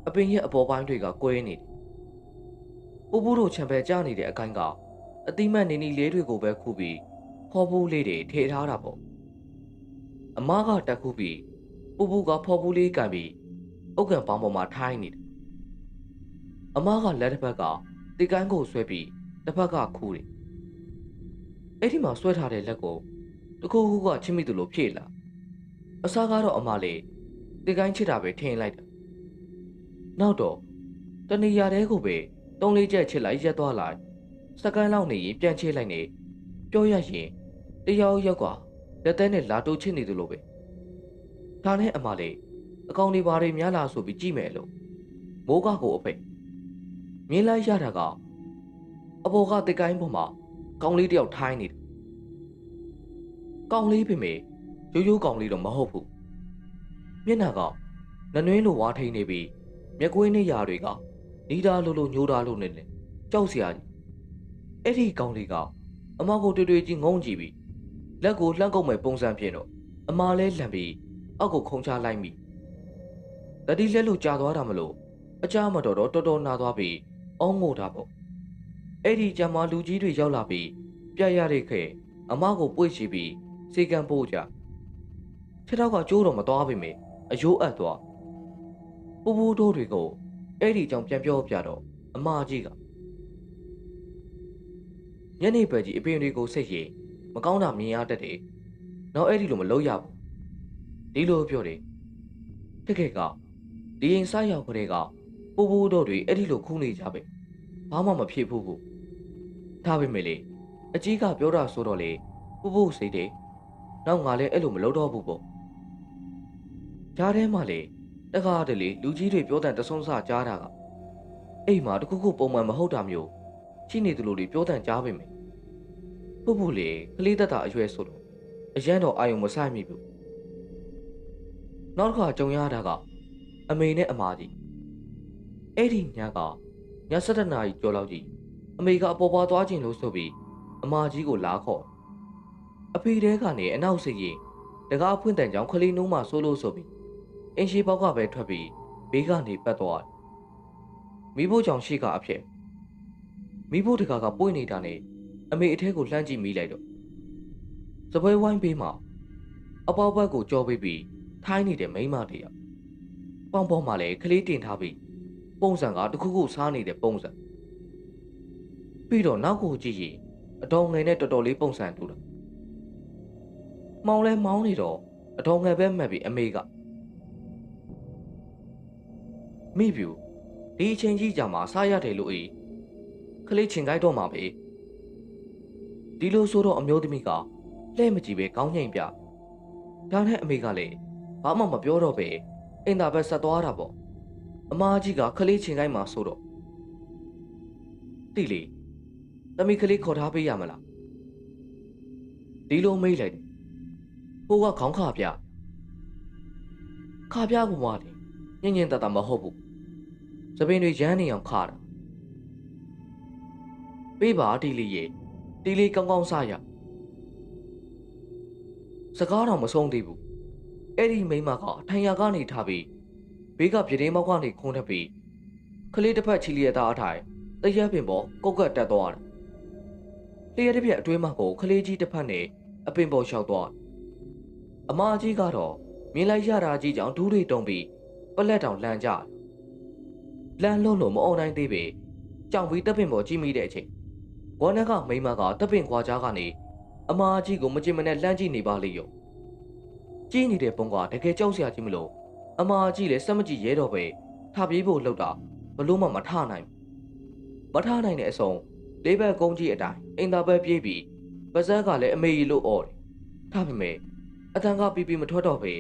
အပင်ရဲ့အပေါ်ပိုင်းတွေကကွဲနေတယ်ပူတို့ခြံပဲကြားနေတဲ့အကိုင်းကအတိမတ်နေနီလေးတွေကိုပဲခူးပြီးဖော်ဘူးလေးတွေထေထားတာပေါ့အမကတက်ခုပြီးပူကဖော်ဘူးလေးကန်ပြီးအုတ်ကန်ပေါင်းပေါ်မှာထိုင်းနေတယ်အမကလက်တစ်ဖက်ကတိကိုင်းကိုဆွဲပြီးတစ်ဖက်ကခူးတယ်အဲ့ဒီမှာဆွဲထားတဲ့လက်ကိုတခုခုကချစ်မိသူလိုဖြည့်လာအစားကတော့အမလေးတိကိုင်းချစ်တာပဲထင်လိုက်တာနောက်တော့တဏီယာတဲကိုပဲတုံးလေးချက်ချစ်လိုက်ရက်သွားလိုက်စကန်လောက်နေရင်ပြန်ချစ်လိုက်နေပြောရရင်တယောက်ယောက်ကလက်သေးနဲ့လာတိုးချစ်နေသူလိုပဲဒါနဲ့အမလေးအကောင်တွေဘာတွေများလာဆိုပြီးကြည့်မယ်လို့မိုးကကိုအဖိတ်မြင်လိုက်ရတာကအပေါ်ကတိကိုင်းပေါ်မှာကောင်လေးတယောက်ထိုင်းနေတယ်ကောင်လေးပြင်မေရိုးကောင်လေးတော့မဟုတ်ဘူးမျက်နှာကနနွင်းလိုဝါထိန်နေပြီးမျက်ကွင်းနဲ့ຢာတွေကနီးတာလိုညိုတာလိုနဲ့ကြောက်စရာကြီးအဲ့ဒီကောင်လေးကအမကိုတွေ့ကြီးငုံကြည့်ပြီးလက်ကိုလှမ်းကုန်မဲ့ပုံစံဖြစ်တော့အမလဲလှမ်းပြီးအောက်ကိုခုံချလိုက်မိတတိလက်လို့ကြာသွားတာမလို့အကြမတော်တော်တော်နာသွားပြီးအောင်းငိုတာပေါ့အဲ့ဒီကြမ်းမာလူကြီးတွေရောက်လာပြီးပြရတဲ့ခဲအမကိုပွေ့ရှိပြီးစေကံပို့ကြခြေထောက်ကကျိုးတော့မသွားပေမဲ့အယိုးအပ်သွားပူတို့တွေကိုအဲ့ဒီကြောင့်ပြန်ပြောပြတော့အမကြီးကညနေပဲကြီးအပင်တွေကိုစိတ်ရည်မကောင်းတာမြင်ရတတ်တယ်နောက်အဲ့ဒီလိုမလုပ်ရဘူးဒီလိုပြောတယ်တကယ်ကဒီရင်စားရောက်ကြတဲ့ကပူတို့တွေအဲ့ဒီလိုခုနေကြပဲဘာမှမဖြစ်ဘူးကိုဒါပေမဲ့လေအကြီးကပြောတာဆိုတော့လေပူစိတ်တယ်နောက်ငါလည်းအဲ့လိုမလုပ်တော့ဘူးပေါ့ကြားထဲမှာလေတခါတလေလူကြီးတွေပြောတဲ့တဆွန်းစကြားတာကအိမ်မှာတခုခုပုံမှန်မဟုတ်တာမျိုးရှိနေသူလိုတွေပြောတဲ့ကြားပေမဲ့ပူလေကလေးသက်တာအရွယ်ဆိုတော့အရန်တော့အာယုံမဆိုင်မိဘူးနောက်တစ်ခါကြုံရတာကအမေနဲ့အမကြီးအဲ့ဒီညကည7 နာရီကျော်လောက်ကြီးအမေကအပေါ်ပွားသွားခြင်းလို့ဆိုပြီးအမကြီးကိုလာခေါ်အဖေတဲကနေအနောက်စိတ်ရင်တကားဖွင့်တန်ကြောင်ခလေးနှုံးမှဆိုးလို့ဆိုပြီးအင်းရှိပေါက်ကပဲထွက်ပြီးဘေးကနေပတ်သွားမိဖို့ကြောင့်ရှိကအဖြစ်မိဖို့တကားကပွင့်နေတာနဲ့အမေအထဲကိုလှမ်းကြည့်မိလိုက်တော့စပွဲဝိုင်းဘေးမှာအပေါက်ဘက်ကိုကြောပေးပြီးထိုင်းနေတဲ့မိန်းမတယောက်ပေါင်ပေါ်မှာလည်းခလေးတင်ထားပြီးပုံစံကတခုခုစားနေတဲ့ပုံစံပြီးတော့နောက်ကိုကြည့်ရင်အတော်ငယ်နဲ့တော်တော်လေးပုံစံတူတာမောင်လဲမောင်းနေတော့အတော်ငယ်ပဲမှတ်ပြီးအမေကမိပြူဒီအချိန်ကြီးကြာမှစားရတယ်လို့ခလေးချင်ကြိုက်တော့မှာပဲဒီလိုဆိုတော့အမျိုးသမီးကလှဲ့မကြည့်ပဲကောင်းငိမ့်ပြဒါနဲ့အမေကလည်းဘာမှမပြောတော့ပဲအင်တာဘက်ဆက်သွားတာပေါ့အမကြီးကခလေးချင်ကြိုက်မှာဆိုတော့တိလေ သမီးကလေးခေါ်ထားပေးရမလားဒီလိုမေးလိုက်တယ်ဟိုကခေါင်းခါပြခါပြကူမတယ်ညင်ညင်တတမဟုတ်ဘူးသပင်တွေရမ်းနေအောင်ခါတာပေးပါတီလီရေတီလီကောင်းကောင်းစားရစကားတော့မဆုံးသေးဘူးအဲ့ဒီမိန်းမကထိုင်ရကနေထားပြီးဘေးကပြတင်းမောက်ကနေခုန်ထပ်ပြီးကလေးတစ်ဖက်ချီလျက်သားအထိုင်တရက်ပင်ပေါ်ကုတ်ကတ်တက်သွားတယ်လျှက်တစ်ပြက်အတွင်းမှာကိုကလေးကြီးတစ်ဖက်နဲ့အပင်ပေါ်လျှောက်သွားအမကြီးကတော့မြင်လိုက်ရတာကြီးကြောင့်ဒူးတွေတုံပြီးပလက်တောင်လန့်ကြလန့်လုံးလို့မအောင်နိုင်သေးပေကြောင်ပြီးတပ်ပင်ပေါ်ကြည့်မိတဲ့အချိန်ဝမ်းနက်ကမိန်းမကတပ်ပင်ခွာကြားကနေအမကြီးကိုမကြင်မနဲ့လှမ်းကြည့်နေပါလေရောကြည့်နေတဲ့ပုံကတကယ်ကြောက်စရာကြီးမလို့အမကြီးလည်းစက်မကြည့်ရဲတော့ပဲထပြေးဖို့လှုပ်တာဘလို့မှမထနိုင်တဲ့အစုံလေးဘက်ကုန်းကြီးအတိုင်းအိမ်သာပဲပြေးပြီးပါဇက်ကလည်းအမေကြီးလို့អော်တယ်ဒါပေမဲ့အတန်ကပီပီမထွက်တော့ပဲ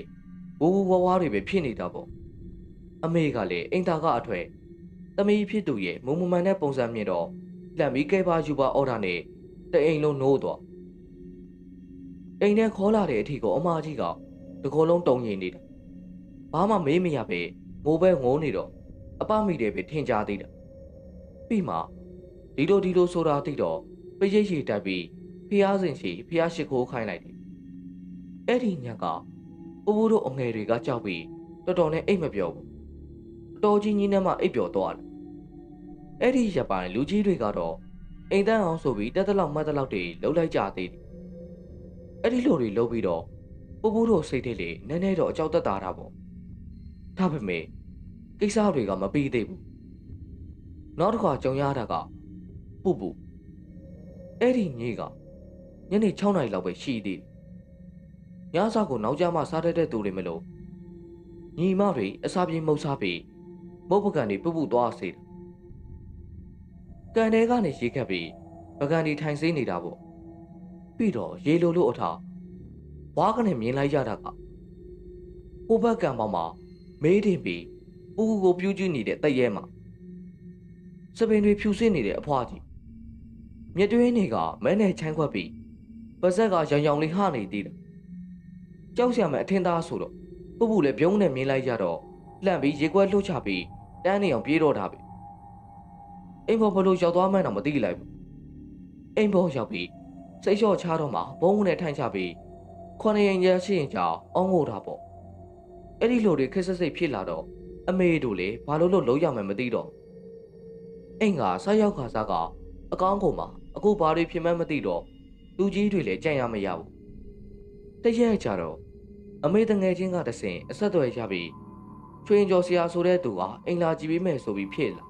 ဝဝဝဝတွေပဲဖြစ်နေတာပေါ့အမေကလည်းအိမ်သာကအထွဲသမီးဖြစ်သူရဲ့မုံမမှန်တဲ့ပုံစံမြင်တော့လှမ်းပြီးကဲပါယူပါအော်တာနဲ့တအိမ်လုံးနိုးသွားအိမ်ထဲခေါ်လာတဲ့အထီကိုအမကြီးကတကောလုံးတုံရင်နေတာဘာမှမေးမရပဲငိုပဲငိုနေတော့အပမိတယ်ပဲထင်ကြသေးတယ်ပြီးမှဒီလိုဆိုတာသိတော့ပရိတ်ရီတက်ပြီးဖျားစင်ရှိဖျားရှိခိုးခိုင်းလိုက်တယ်အဲ့ဒီညကပူပူတို့အငယ်တွေကကြောက်ပြီးတော်တော်နဲ့အိတ်မပြောဘူးတော်ကြီးကြီးနဲ့မှအိတ်ပျော်သွားတယ်အဲ့ဒီရပိုင်းလူကြီးတွေကတော့အိမ်တန်းအောင်ဆိုပြီးတက်တလောက်မှတ်တလောက်တွေလှုပ်လိုက်ကြသေးတယ်အဲ့ဒီလိုတွေလှုပ်ပြီးတော့ပူပူတို့စိတ်ထဲလေနည်းနည်းတော့အကြောက်တက်တာပေါ့ဒါပေမဲ့ကိစ္စတွေကမပြီးသေးဘူးနောက်တစ်ခါကြုံရတာကပူပူအဲ့ဒီညကညနေ6 နာရီလောက်ပဲရှိသေးတယ်ညစာကိုနောက်ကျမှစားတတ်တဲ့သူတွေမလို့ညီမတွေအစာပြေးမုတ်စားပြီးမုတ်ပကံတွေပူပူသွားစေတယ်ကန်တဲကနေရေခတ်ပြီးပကံဒီထိုင်စေးနေတာပေါ့ပြီးတော့ရေလိုလို့အထားဝါးကနေမြင်လိုက်ရတာကဟိုဘက်ကံပေါ်မှာမေးတင်ပြီးပူကိုပြူးကျူးနေတဲ့တရဲမှာစပင်တွေဖြူစင်းနေတဲ့အဖွားကြီးမြက်တွင်းတွေကမဲနဲ့ချမ်းခွက်ပြီးပါဇက်ကရောင်ရောင်လေးဟနေသေးတယ်ကြောက်စရာမအထင်သားဆိုတော့ပူပူလည်းပြုံးနဲ့မြင်လိုက်ရတော့လှန့်ပြီးရေခွက်လှုပ်ချပြီးတန်းနေအောင်ပြေးတော့တာပဲအိမ်ပေါ်ဘလို့ရောက်သွားမှန်းတော့မသိလိုက်ဘူးအိမ်ပေါ်ရောက်ပြီးစိတ်လျှော့ချတော့မှဘုံနဲ့ထိုင်ချပြီးခွန်ရင်ရရှိရင်ကြောင်အောင်းငိုတာပေါ့အဲ့ဒီလိုတွေခက်ဆက်စိတ်ဖြစ်လာတော့အမေတို့လေဘာလို့လုံးရမယ်မသိတော့အိမ်ကဆက်ရောက်ခါစားကအကောင်းကုန်မှာအခုဘာတွေဖြစ်မှန်းမသိတော့လူကြီးတွေလည်းကြံ့ရမရဘူးတရက်ကြတော့အမေတငယ်ချင်းကတဆင်အဆက်အသွယ်ရပြီးချွေကျော်ဆရာဆိုတဲ့သူကအိမ်လာကြည့်ပေးမယ်ဆိုပြီးဖြစ်လာ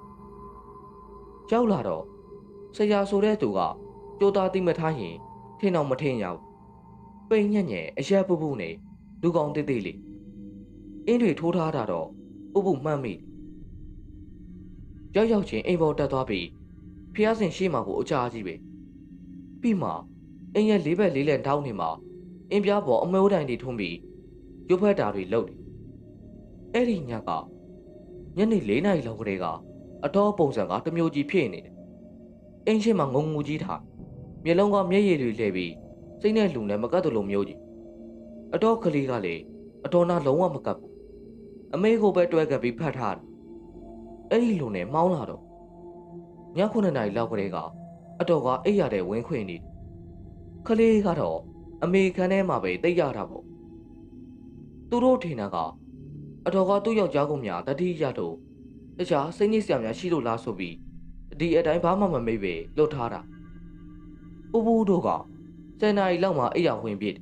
ရောက်လာတော့ဆရာဆိုတဲ့သူကကြိုးသားတိမထားရင်ထင်အောင်မထင်ရဘူးပိန်ညက်ညက်အရက်ပူပူနဲ့လူကောင်တိတ်တိတ်လေးအင်းတွေထိုးထားတာတော့ပူပူမှတ်မိရောက်ချင်းအိမ်ပေါ်တက်သွားပြီးဖျားစင်ရှိမှကိုအကြာကြီးပဲပြီးမှအိမ်ရဲ့လေးဘက်လေးလက်တောင်းနေမှာအင်းပြားပေါ်အမိုးတိုင်တွေထုံးပြီးရုပ်ဖက်တာတွေလုပ်တယ်အဲ့ဒီညကညနေ4 နာရီလောက်ကလေးကအတော်ပုံစံကတမျိုးကြီးဖြစ်နေတယ်အင်းရှိမှငုံငူကြီးထားမျက်လုံးကမျက်ရည်တွေလှည့်ပြီးစိတ်နဲ့လူနဲ့မကတ်တယ်လို့မျိုးကြီးအတော်ကလေးကလေအတော်နာလုံးဝမကတ်ဘူးအမေကိုပဲတွဲကပ်ပြီးဖတ်ထားတယ်အဲ့ဒီလိုနဲ့မောင်းလာတော့ည9 နာရီလောက်ကလေးကအတော်ကအိပ်ရတဲ့ဝင်းခွင်နေတယ်ကလေးကတော့အမေခန်းထဲမှာပဲတိတ်ရတာပေါ့သူတို့ထင်တာကအတော်ကသူ့ယောက်ျားကိုများတတိရတော့တခြားစိတ်ညစ်စရာများရှိလို့လားဆိုပြီးဒီအတိုင်းဘာမှမမေ့ပဲလွတ်ထားတာပူပူတို့က10 နာရီလောက်မှအိပ်ရဝင်ပြစ်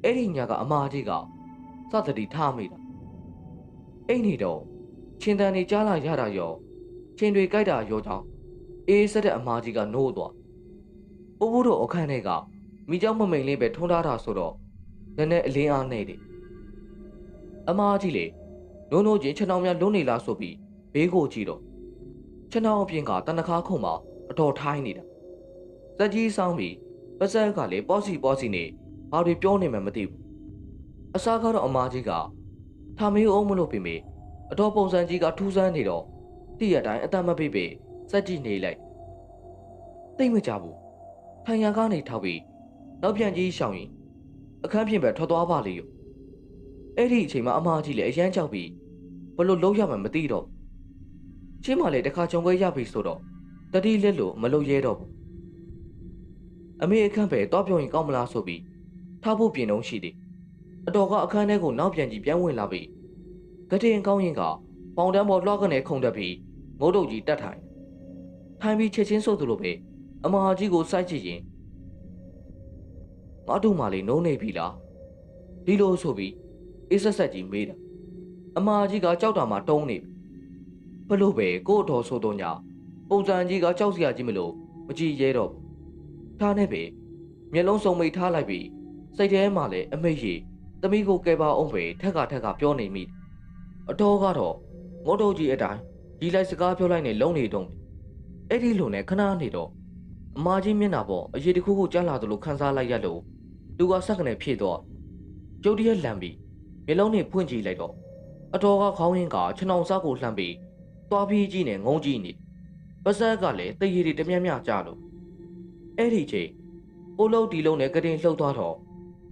အဲ့ဒီညကအမားကြီးကစသတိထားမိတာအိတ်နေတော့ချင်းတန်နေကြားလာရတာရောချင်းတွေကြိုက်တာရောကြောင်းအေးဆက်တဲ့အမားကြီးကနိုးသွားပူပူတို့အခန်းထဲကမိเจ้าမမိန်လေးပဲထုံးထားတာဆိုတော့နည်းနည်းအလင်းအားနေတယ်အမားကြီးလေနိုးချင်းခြေနှောင်များလွတ်နေလားဆိုပြီးဘေးကိုကြည့်တော့ခြေနှောင်အပြင်ကတနခါခုံမှာအတော်ထိုင်းနေတာစက်ကြီးဆောင်းပြီးပါဇက်ကလေပေါ့စီနေဘာတွေပြောနေမှမသိဘူးအစားကတော့အမားကြီးကထာမေးအောင်မလို့ပြင်မေအတော်ပုံစံကြီးကထူးဆန်းနေတော့တိရတိုင်းအတတ်မပိပေစက်ကြည့်နေလိုက် တိတ်မကြဘူးထိုင်ရန်ကနေထောက်ပြီးနောက်ပြန်ကြီးရှောင်ရင်အခန်းပြင်ပဲထွက်သွားပါလေရောအဲ့ဒီအချိန်မှာအမကြီးလည်းအရန်ကြောက်ပြီးဘလို့လုံးရမှမသိတော့ချင်းမလည်းတခါကြုံခွဲရပြီဆိုတော့တတိလက်လို့မလုပ်ရဲတော့ဘူးအမေအခန်းပဲတော့ပြောရင်ကောင်းမလားဆိုပြီးထားဖို့ပြင်တော့ရှိတယ်အတော်ကအခန်းထဲကိုနောက်ပြန်ကြီးပြန်ဝင်လာပြီးကတင်ကောင်းရင်ကပေါင်တန်းပေါ်လွှားကနေခုန်တက်ပြီးငိုးတုတ်ကြီးတက်ထိုင်ပြီးချက်ချင်းဆိုသလိုပဲအမကြီးကိုစိုက်ကြည့်ရင်ငါတို့မှလေနိုးနေပြီလားဒီလိုဆိုပြီးအေးဆက်ဆက်ကြီးမေးတာအမကြီးကကြောက်တာမှတုံးနေပြီဘလို့ပဲကို့အတော်ဆိုတော့ညာပုံစံကြီးကကြောက်စရာကြီးမလို့မကြည့်ရဲတော့ဘူးထားနဲ့ပဲမျက်လုံးစုံမိတ်ထားလိုက်ပြီးစိတ်ထဲမှာလည်းအမိတ်ရီသမီးကိုကဲပါအောင်ပဲထက်ကပြောနေမိအတော်ကတော့ငိုးတုတ်ကြီးအတိုင်းဒီလိုက်စကားပြောလိုက်နဲ့လုံနေတော့အဲ့ဒီလိုနဲ့ခဏနေတော့အမကြီးမျက်နှာပေါ်အရေးတစ်ခုခုကြားလာသလိုခန်းစားလိုက်ရလို့သူကဆက်ကနေဖြည့်တော့ကျုပ်တရက်လန့်ပြီးမျက်လုံးနဲ့ဖွင့်ကြည့်လိုက်တော့အတော်ကခေါင်းရင်းကခြံအောင်စားကိုလှမ်းပြီးသွားပြီးကြီးနဲ့ငုံကြည့်နေပါဇက်ကလည်းတည်ရည်တမြတ်မြကြလို့အဲ့ဒီချိန်ပိုးလုံးတီလုံးနဲ့ကတင်လှုပ်သွားတော့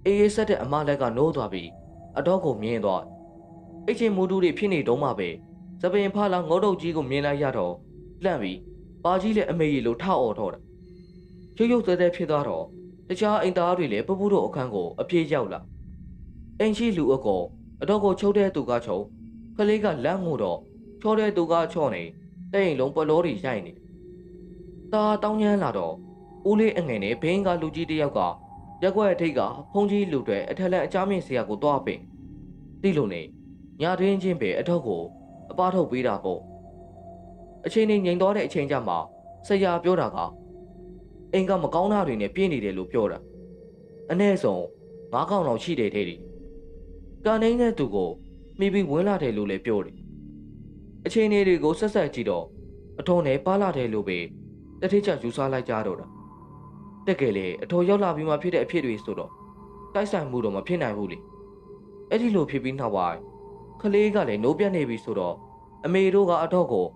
အေးအေးဆက်တဲ့အမလက်ကနိုးသွားပြီးအတော်ကိုမြင်သွားအဲ့ချင်းမူတူတွေဖြစ်နေတော့မှပဲသပင်ဖလာငေါတုတ်ကြီးကိုမြင်လိုက်ရတော့လှန့်ပြီးပါကြီးလည်းအမေကြီးလိုထအော်တော့တာရုပ်သေးဖြစ်သွားတော့တခြားအိမ်သားတွေလည်းပပူတို့အခန်းကိုအပြေးရောက်လာအင်ရှိလူအကောအတော့ကိုချုပ်တဲ့သူကချုပ်ကလေးကလမ်းငိုတော့ချောတဲ့သူကချော့နေတဲ့အိမ်လုံးပလောတွေရိုက်နေတာတောင်းညမ်းလာတော့ဦးလေးအငယ်နဲ့ဘင်းကလူကြီးတယောက်ကရက်ွက်အထိတ်ကဖုန်ကြီးလူတွေအထက်လက်အချားမြင့်ဆရာကိုတွားပင်တိလို့နေညတွင်းချင်းပဲအတော့ကိုအပားထုတ်ပေးတာပေါ့အချိန်နဲ့ငြိမ်သွားတဲ့အချိန်ကျမှဆရာပြောတာကအိမ်ကမကောင်းတာတွေနဲ့ပြည့်နေတယ်လို့ပြောတာအနည်းဆုံး9កောင်လောက်ရှိတယ်တဲ့ဒီကန်နေနဲ့သူကိုမိပြီးဝင်လာတယ်လို့လည်းပြောတယ်အချိန်တွေကိုဆက်ဆက်ကြည့်တော့အထုံးနဲ့ပါလာတယ်လို့ပဲတတိချယူဆလိုက်ကြတော့တာတကယ်လေအထော်ရောက်လာပြီးမှဖြစ်တဲ့အဖြစ်တွေဆိုတော့တိုက်ဆိုင်မှုတော့မဖြစ်နိုင်ဘူးလေအဲ့ဒီလိုဖြစ်ပြီးနောက်ပိုင်းခလေးကလည်းနိုးပြတ်နေပြီဆိုတော့အမေတို့ကအတော့ကို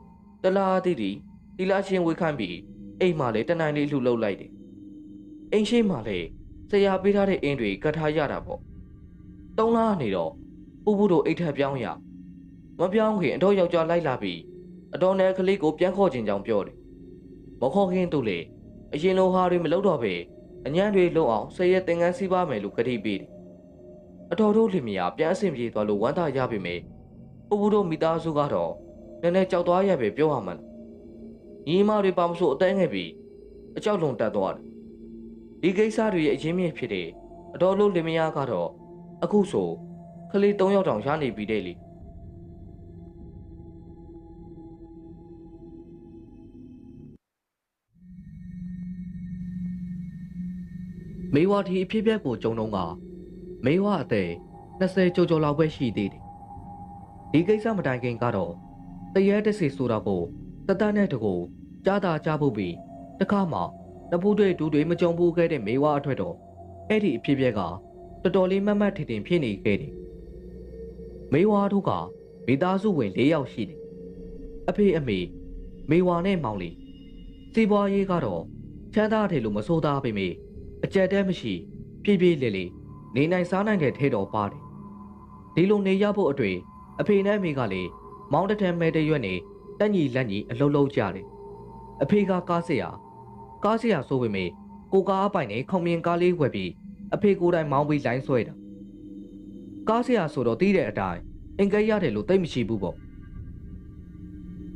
တလားတီလာချင်းဝေခိုင်းပြီးအိမ်မှာလည်းတနိုင်လေးလှူလုပ်လိုက်တယ်အိမ်ရှိမှလည်းဆရာပေးထားတဲ့အင်းတွေကတ်ထားရတာပေါ့3 လနေတော့ပူပူတို့အိတ်ထက်ပြောင်းရမပြောင်းခင်အတော့ယောက်ျားလိုက်လာပြီးအတော်နဲ့ကလေးကိုပြန်ခေါ်ခြင်းကြောင့်ပြောတယ်မခေါ်ခင်သူလေအရင်လိုဟာတွေမလုပ်တော့ပဲအညံ့တွေလုံအောင်ဆရာသင်္ကန်းစီးပါမယ်လို့ကတိပေးတယ်အတော်တို့လင်မယားပြန်အဆင်ပြေသွားလို့ဝမ်းသာရပြီမေပူပူတို့မိသားစုကတော့နည်းနည်းကြောက်သွားရပဲပြောရမှန်းညီမတွေပါမဆိုအသေးငယ်ပြီးအကြောက်လွန်တက်သွားတယ်ဒီကိစ္စတွေရဲ့အရင်းမြစ်ဖြစ်တယ်အတော်လို့လင်မယားကတော့အခုဆိုကလေး3 ယောက်တောင်ရနေပြီတဲ့လေမေဝါဒီအဖြစ်ပြက်ကိုကြုံတော့ကမေဝါအသက်20ကျော်လောက်ပဲရှိသေးတယ်ဒီကိစ္စမတိုင်ခင်ကတော့တရဲတစီဆိုတာကိုတတနဲ့တကူကြားတာကြားဖို့ပြီးတခါမှတပူးတွေဒူးတွေမကြုံဘူးခဲ့တဲ့မေဝါအထွတ်တော့အဲ့ဒီအဖြစ်ပြက်ကတော်တော်လေးမတ်မတ်ထင်ထင်ဖြစ်နေခဲ့တယ်မေဝါတို့ကမိသားစုဝင်4 ယောက်ရှိတယ်အဖေအမေမေဝါနဲ့မောင်လေးစီးပွားရေးကတော့ချမ်းသာတယ်လို့မဆိုသားပေမယ့်အကြက်တဲမရှိပြေးပြေးလေလေနေနိုင်စားနိုင်တဲ့ထဲတော်ပါတယ်ဒီလိုနေရဖို့အတွေ့အဖေနဲ့အမေကလည်းမောင်းတထမ်းမဲတဲ့ရွက်နေတက်ညီလက်ညီအလုံးလုံးကြတယ်အဖေကကားဆရာဆိုပေမယ့်ကိုကားအပိုင်နဲ့ခုံမြင်ကားလေးဝယ်ပြီးအဖေကိုယ်တိုင်မောင်းပြီးလိုင်းဆွဲတာကားဆရာဆိုတော့တီးတဲ့အတိုင်းအင်္ဂိတ်ရတယ်လို့သိမရှိဘူးပေါ့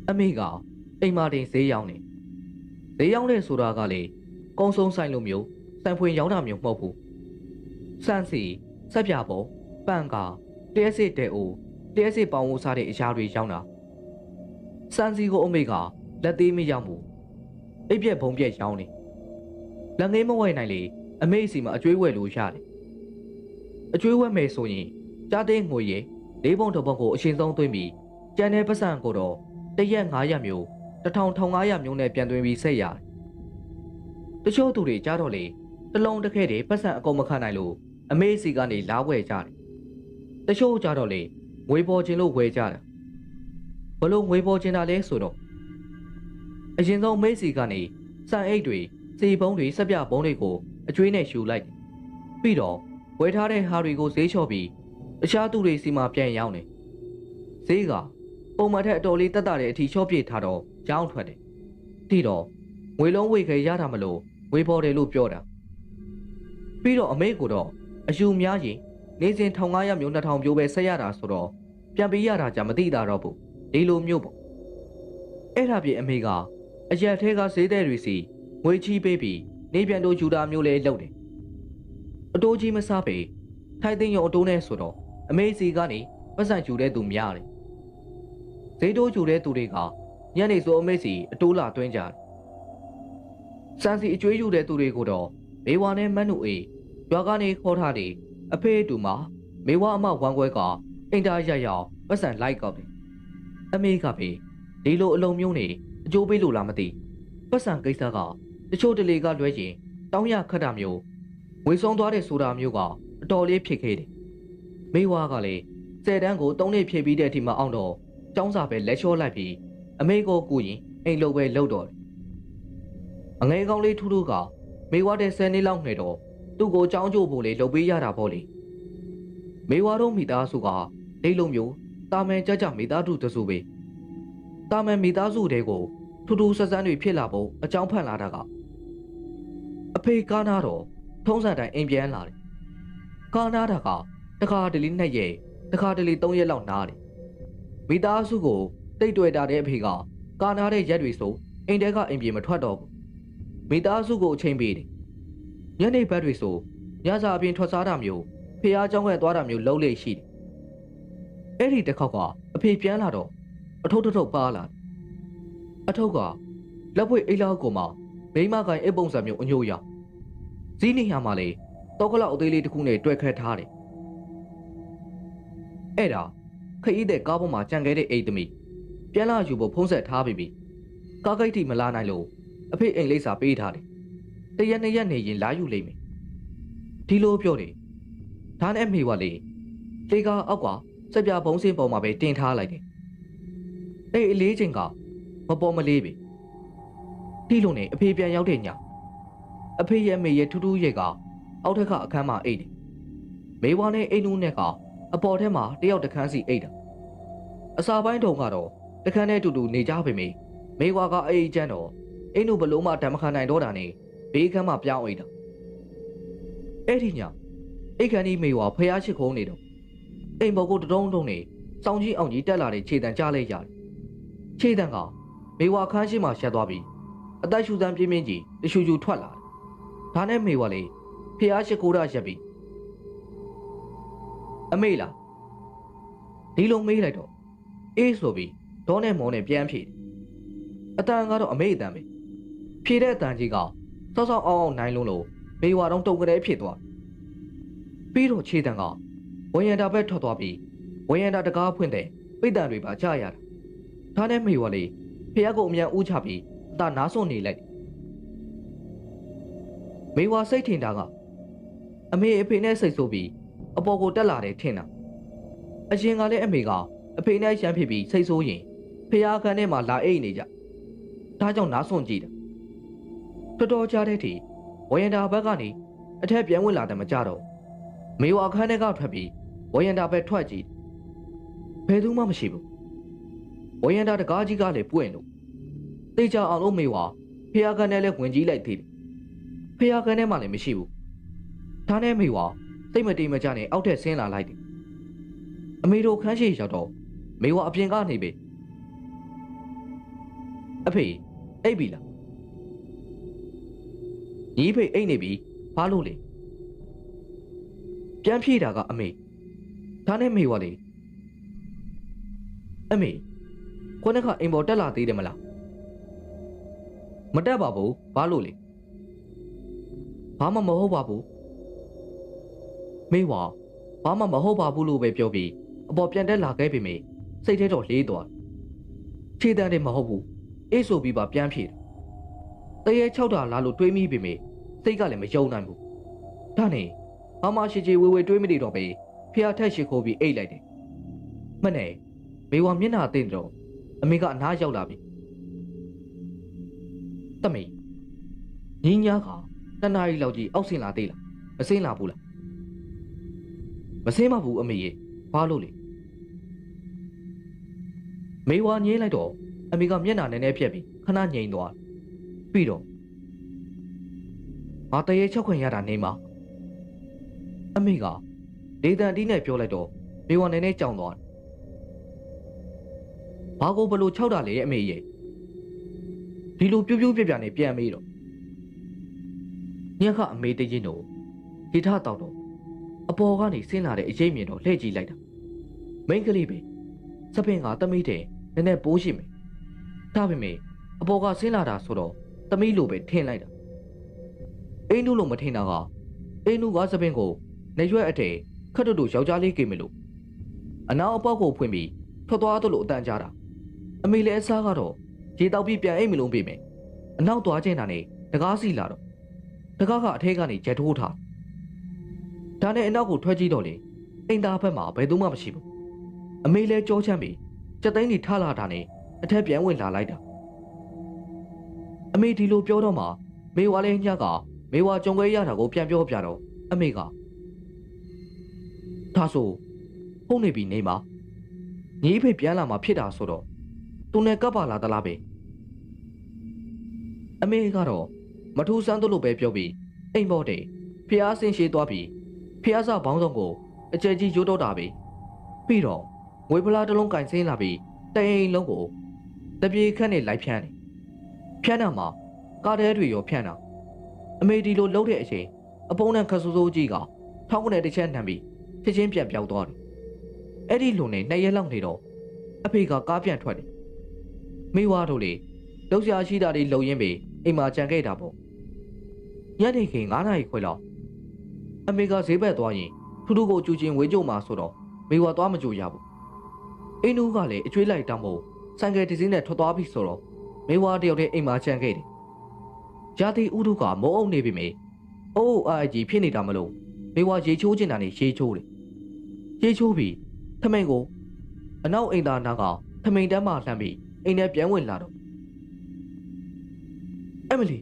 အမေကအိမ်မာတင်ဈေးရောင်းနေဈေးရောင်းတဲ့ဆိုတာကလေကုန်းဆုံးဆိုင်လိုမျိုးစံဖွင့်ရောင်းတာမျိုးမဟုတ်ဘူးစံစီဆက်ပြပေါ်ပန်ကာတရက်စစ်တဲအိုတရက်စစ်ပေါင်းဝစားတဲ့အရာတွေရောင်းတာစံစီကိုအမေကလက်သေးမရောက်ဘူးအိပ်ပြက်ဘုံပြက်ရောင်းနေလက်ငယ်မဝယ်နိုင်လေအမေစီမှာအကျွေးဝယ်လို့ရတယ်အကျွေးဝယ်မယ်ဆိုရင်ကြားတဲ့ငွေရ၄ ပုံ 1 ပုံကိုအရှင်ဆုံးသွင်းပြီးကျန်တဲ့ပတ်စံကိုတော့တရက်900မျိုး1500မျိုးနဲ့ပြန်သွင်းပြီးဆက်ရတယ်တချို့သူတွေကြားတော့လေတလုံးတစ်ခဲတည်းပတ်စံအကုန်မခံနိုင်လို့အမေစီကနေလာဝယ်ကြတယ်တချို့ကြားတော့လေငွေပေါ်ခြင်းလို့ဝယ်ကြတယ်ဘလို့ငွေပေါ်ခြင်းတာလဲဆိုတော့အရင်ဆုံးအမေစီကနေစံအိတ်တွေ စီပုံးတွေစက်ပြပုံးတွေကိုအကျွေးနဲ့ရှူလိုက်ပြီးတော့ဝယ်ထားတဲ့ဟာတွေကိုဈေးလျှော့ပြီးတခြားသူတွေစီမှာပြန်ရောင်းတယ်ဈေးကပုံမှန်ထက်အတော်လေးတက်တာတဲ့အထိလျှော့ပြထားတော့ရောင်းထွက်တယ်ပြီးတော့ငွေလုံးဝေခဲရတာမလို့ဝေပေါ်တယ်လို့ပြောတာပြီးတော့အမေကိုတော့အယူများရင်နေစဉ်1500မျိုး2000မျိုးပဲဆက်ရတာဆိုတော့ပြန်ပေးရတာကြမသိတာတော့ဘူးဒီလိုမျိုးပေါ့အဲ့ဒါပြင်အမေကအရက်ထဲကဈေးတဲ့တွေစီငွေချီးပေးပြီးနေပြန်တို့ယူတာမျိုးလေးလုပ်တယ်အတိုးကြီးမစားပေထိုင်သိမ်းရုံအတိုးနဲ့ဆိုတော့အမေစီကနေပတ်စံယူတဲ့သူများတယ်ဈေးတိုးယူတဲ့သူတွေကညနေဆိုအမေစီအတိုးလာသွင်းကြတယ်စံစီအကျွေးယူတဲ့သူတွေကိုတော့မေဝါနဲ့မတ်နုအေးရွာကနေခေါ်ထားတယ်အဖေတူမှာမေဝါအမဝမ်းခွဲကအင်တာရရောက်ပတ်စံလိုက်ကောက်တယ်အမေကပဲဒီလိုအလုံးမျိုးနေအကျိုးပေးလို့လားမသိပတ်စံကိစ္စကတချို့တလေကလွဲရင်တောင်းရခတ်တာမျိုးဝေဆုံးသွားတဲ့ဆိုတာမျိုးကအတော်လေးဖြစ်ခဲ့တယ်မေဝါကလည်း10တန်းကို3နှစ်ဖြည့်ပြီးတဲ့အထိမှအောင်တော့ចောင်းစာပဲလက်လျှော့လိုက်ပြီးအမေကိုကူရင်အိမ်လုံးပဲလှုပ်တော့တယ်အငယ်ကောင်လေးထူးထူးကမေဝါတဲ့10နှစ်လောက်နေတော့သူ့ကိုចောင်းကျို့ဖို့လေလှုပ်ပေးရတာပေါ့လေမေဝါတို့မိသားစုကဒိတ်လုံးမျိုးတာမန်ကြကြမိသားစုတစုပဲတာမန်မိသားစုတွေကိုထူးထူးဆန်းဆန်းတွေဖြစ်လာဖို့အကြောင်းဖန်လာတာကအဖေကားနာတော့ထုံးစံတိုင်းအိမ်ပြန်လာတယ်ကားနာတာကတခါတလေ2ရက်တခါတလေ3ရက်လောက်နားတယ်မိသားစုကိုတိတ်တွေ့တာတဲ့အဖေကကားနာတဲ့ရက်တွေဆိုအိမ်တဲကအိမ်ပြေမထွက်တော့ဘူးမိသားစုကိုအချိန်ပေးတယ်ညနေဘက်တွေဆိုညစာအပြင်ထွက်စားတာမျိုးဖះเจ้าကသွားတာမျိုးလုံးလေရှိတယ်အဲ့ဒီတစ်ခေါက်ကအဖေပြန်လာတော့အထုပ်ထုပ်ပါလာအထုပ်ကလက်ဖွေအိတ်လောက်ကိုမှမိမကိုင်အိတ်ပုံစံမျိုးအညို့ရောက်ဇီးနေရမှာလေတော့ကလောက်အသေးလေးတစ်ခုနဲ့တွဲခတ်ထားတယ်အဲ့ဒါခရီးတဲ့ကားပေါ်မှာကြံခဲ့တဲ့အိတ်သမီးပြန်လာယူဖို့ဖုံးဆက်ထားပြီးကားဂိတ်ထိမလာနိုင်လို့အဖေအိမ်လိပ်စာပေးထားတယ်တရက်2ရက်နေရင်လာယူလိမ့်မယ်ဒီလိုပြောတယ်ဒါနဲ့မေဝါလေတေကားအောက်ကစက်ပြဘုံစင်းပေါ်မှာပဲတင်ထားလိုက်တယ်အဲ့အလေးချိန်ကမပေါ်မလေးပဲဒီလိုနဲ့အဖေပြန်ရောက်တဲ့ညအဖေရဲ့မေရဲ့ထူးထူးရဲ့ကအောက်ထက်ကအခန်းမှာအိတ်တယ်မေဝါနဲ့အိမ်နူးနဲ့ကအပေါ်ထဲမှာတယောက်တစ်ခန်းစီအိတ်တာအစာပိုင်းတုန်းကတော့တစ်ခန်းနဲ့တူတူနေကြပေမယ့်မေဝါကအိတ်ကျန်းတော့အိမ်နူးဘလို့မှဓမ္မခံနိုင်တော့တာနဲ့ဘေးခန်းမှာပြောင်းအိတ်တာအဲ့ဒီညအိတ်ခန်းကြီးမေဝါဖျားချစ်ခုံးနေတော့အိမ်ဘော်ကိုတုံးနေစောင်းကြီးအောင်ကြီးတက်လာတဲ့ခြေတံကြားလိုက်ရတယ်ခြေတံကမေဝါခန်းရှိမှရှက်သွားပြီးအသက်ရှူစမ်းပြင်းပြင်းကြီးတရှူရှူထွက်လာတယ်ဒါနဲ့မေဝါလေဖျားချစ်ကိုရရက်ပြီးအမေလားဒီလိုမေးလိုက်တော့အေးဆိုပြီးဒေါနဲ့မောနဲ့ပြန်ဖြေတယ်အတန်ကတော့အမေအတန်ပဲဖြေတဲ့အတန်ကြီးကစောစောအောင်အောင်နိုင်လုံးလို့မေဝါတော့တုံကလေးဖြစ်သွားပြီးတော့ခြေတံကဝယန္တာဘက်ထွက်သွားပြီးဝယန္တာတကားဖွင့်တဲ့ပိတ်တံတွေပါကြားရတာဒါနဲ့မေဝါလေဖះကိုအမြန်ဦးချပြီးအသာနားစွန့်နေလိုက်မေဝါစိတ်ထင်တာကအမေအဖေနဲ့စိတ်ဆိုးပြီးအပေါ်ကိုတက်လာတယ်ထင်တာအရင်ကလည်းအမေကအဖေနဲ့ရမ်းဖြစ်ပြီးစိတ်ဆိုးရင်ဖះခန်းထဲမှာလာအိတ်နေကြဒါကြောင့်နားစွန့်ကြည့်တာတော်တော်ကြားတဲ့ထိဝယန္တာဘက်ကနေအထက်ပြန်ဝင်လာတယ်မကြတော့မေဝါခန်းထဲကထွက်ပြီးဝယန္တာဘက်ထွက်ကြည့်ဘယ်သူမှမရှိဘူးဝယန္တာတကားကြီးကလည်းပွင့်လို့သိကြအောင်လို့မေဝါဖះခန်းထဲလည်းဝင်ကြည့်လိုက်သေးတယ်ဖះခန်းထဲမှာလည်းမရှိဘူးဒါနဲ့မေဝါစိတ်မတည်မကြနဲ့အောက်ထက်ဆင်းလာလိုက်တယ်အမေတို့ခန်းရှိရောက်တော့မေဝါအပြင်ကနေပဲအဖေအိပ်ပြီလားညီဖေအိပ်နေပြီဘာလို့လဲပြန်ဖြေတာကအမေဒါနဲ့မေဝါလေအမေခေါင်းကအိမ်ပေါ်တက်လာသေးတယ်မလားမတက်ပါဘူးဘာလို့လဲဘာမှမဟုတ်ပါဘူးမေဝါဘာမှမဟုတ်ပါဘူးလို့ပဲပြောပြီးအပေါ်ပြန်တက်လာခဲ့ပြီမေစိတ်ထဲတော့လေးသွားခြေတန်းတယ်မဟုတ်ဘူးအေးဆိုပြီးပါပြန်ဖြေတယ်တရေ6တာလာလို့တွေးမိပြီမေစိတ်ကလည်းမယုံနိုင်ဘူးဒါနဲ့ဘာမှရှိချေဝေဝေတွေးမနေတော့ပဲဖះထက်ရှိခိုးပြီးအိတ်လိုက်တယ်မနဲ့မေဝါမျက်နှာအသိတော့အမေကအနားရောက်လာပြီတမေ ညီညာကတနားရီလောက်ကြီးအောက်ဆင်းလာသေးလားမဆင်းလာဘူးလားမဆင်းမဘူးအမေရဲ့ဘာလို့လဲမေဝါငြင်းလိုက်တော့အမေကမျက်နှာနည်းနည်းဖြက်ပြီးခဏငြိမ်သွားပြီးတော့ငါတရေချက်ခွင်ရတာနေမှာအမေကဒေသန်တီးနဲ့ပြောလိုက်တော့မေဝါနည်းနည်းကြောင်သွားဘာကိုဘလို့၆တာလေအမေရဲ့ဒီလိုပြူးပြူးပြပြနဲ့ပြန်မေးတော့ညက်ကအမေတရင်တို့ဒီထတောက်တော့အပေါ်ကနေဆင်းလာတဲ့အရေးမြင်တော့လှည့်ကြည့်လိုက်တာမိန်းကလေးပဲစပင်ကတမိတဲ့နည်းနည်းပိုးရှိမယ်ဒါပေမဲ့အပေါ်ကဆင်းလာတာဆိုတော့တမိလိုပဲထင်လိုက်တာအင်းနုလိုမထင်တာကအင်းနုကစပင်ကိုနေရွက်အထဲခတ်တူယောက်ျားလေးကိမလို့အနောက်အပေါက်ကိုဖွင့်ပြီးထွက်သွားသလိုအတန်ကြားတာအမေလည်းအစားကတော့ရေတောက်ပြီးပြန်အိမ်မလုံးပြေမယ်အနောက်သွားချင်းတာနဲ့တကားစီလာတော့တကားကအထဲကနေဂျက်ထိုးထားဒါနဲ့အနောက်ကိုထွက်ကြည့်တော့လေအိမ်သားဘက်မှာဘယ်သူမှမရှိဘူးအမေလည်းကြောချမ်းပြီးစက်သိန်းကြီးထားလာတာနဲ့အထက်ပြန်ဝင်လာလိုက်တာအမေဒီလိုပြောတော့မှမေဝါလည်းညကမေဝါကြုံခွဲရတာကိုပြန်ပြောပြတော့အမေကဒါဆိုဟုတ်နေပြီနေမှာညီဖေပြန်လာမှဖြစ်တာဆိုတော့သူနဲ့ကပ်ပါလာသလားပဲအမေကတော့မထူးဆန်းသလိုပဲပြောပြီးအိမ်ပေါ်တဲ့ဖျားဆင်းရှိသွားပြီးဖျားစာဘောင်းဆောင်ကိုအကျယ်ကြီးရိုးတော့တာပဲပြီးတော့ငွေဖလားတစ်လုံးကင်ဆင်းလာပြီးတိမ်လုံးကိုတပြေခန့်နဲ့လိုက်ဖြန်းတယ်ဖြန်းတာမှာကားတဲတွေရောဖြန်းတာအမေဒီလိုလှုပ်တဲ့အချိန်အပုံးနဲ့ခဆူဆိုးကြီးကထောင်းကနေတစ်ချက်နှံပြီးချက်ချင်းပြန်ပြောက်သွားတယ်အဲ့ဒီလုံနဲ့2ရက်လောက်နေတော့အဖေကကားပြန်ထွက်တယ်မိဝါတို့လေလှုပ်ရှားရှိတာတွေလုံရင်းပြီးအိမ်မှာကြံခဲ့တာပေါ့ညနေခင်း9နာရီခွဲလောက်အမေကဈေးဘက်သွားရင်ထူးထူးကိုကျူချင်းဝေးကြုံမှာဆိုတော့မိဝါသွားမကြိုရဘူးအိမ်နူးကလည်းအကျွေးလိုက်တောင်းဖို့ဆိုင်ကယ်တစ်စီးနဲ့ထွက်သွားပြီဆိုတော့မိဝါတယောက်တည်းအိမ်မှာကြံခဲ့တယ်ဂျာတိဥဒုကမိုးအုပ်နေပြီမေအိုးအားကြီးဖြစ်နေတာမလို့မိဝါရေချိုးကျင်တာနဲ့ရေချိုးတယ်ရေချိုးပြီးထမိန်ကိုအနောက်အိမ်သားနာကထမိန်တန်းမှလှမ်းပြီးအိမ်ထဲပြန်ဝင်လာတော့အမလီ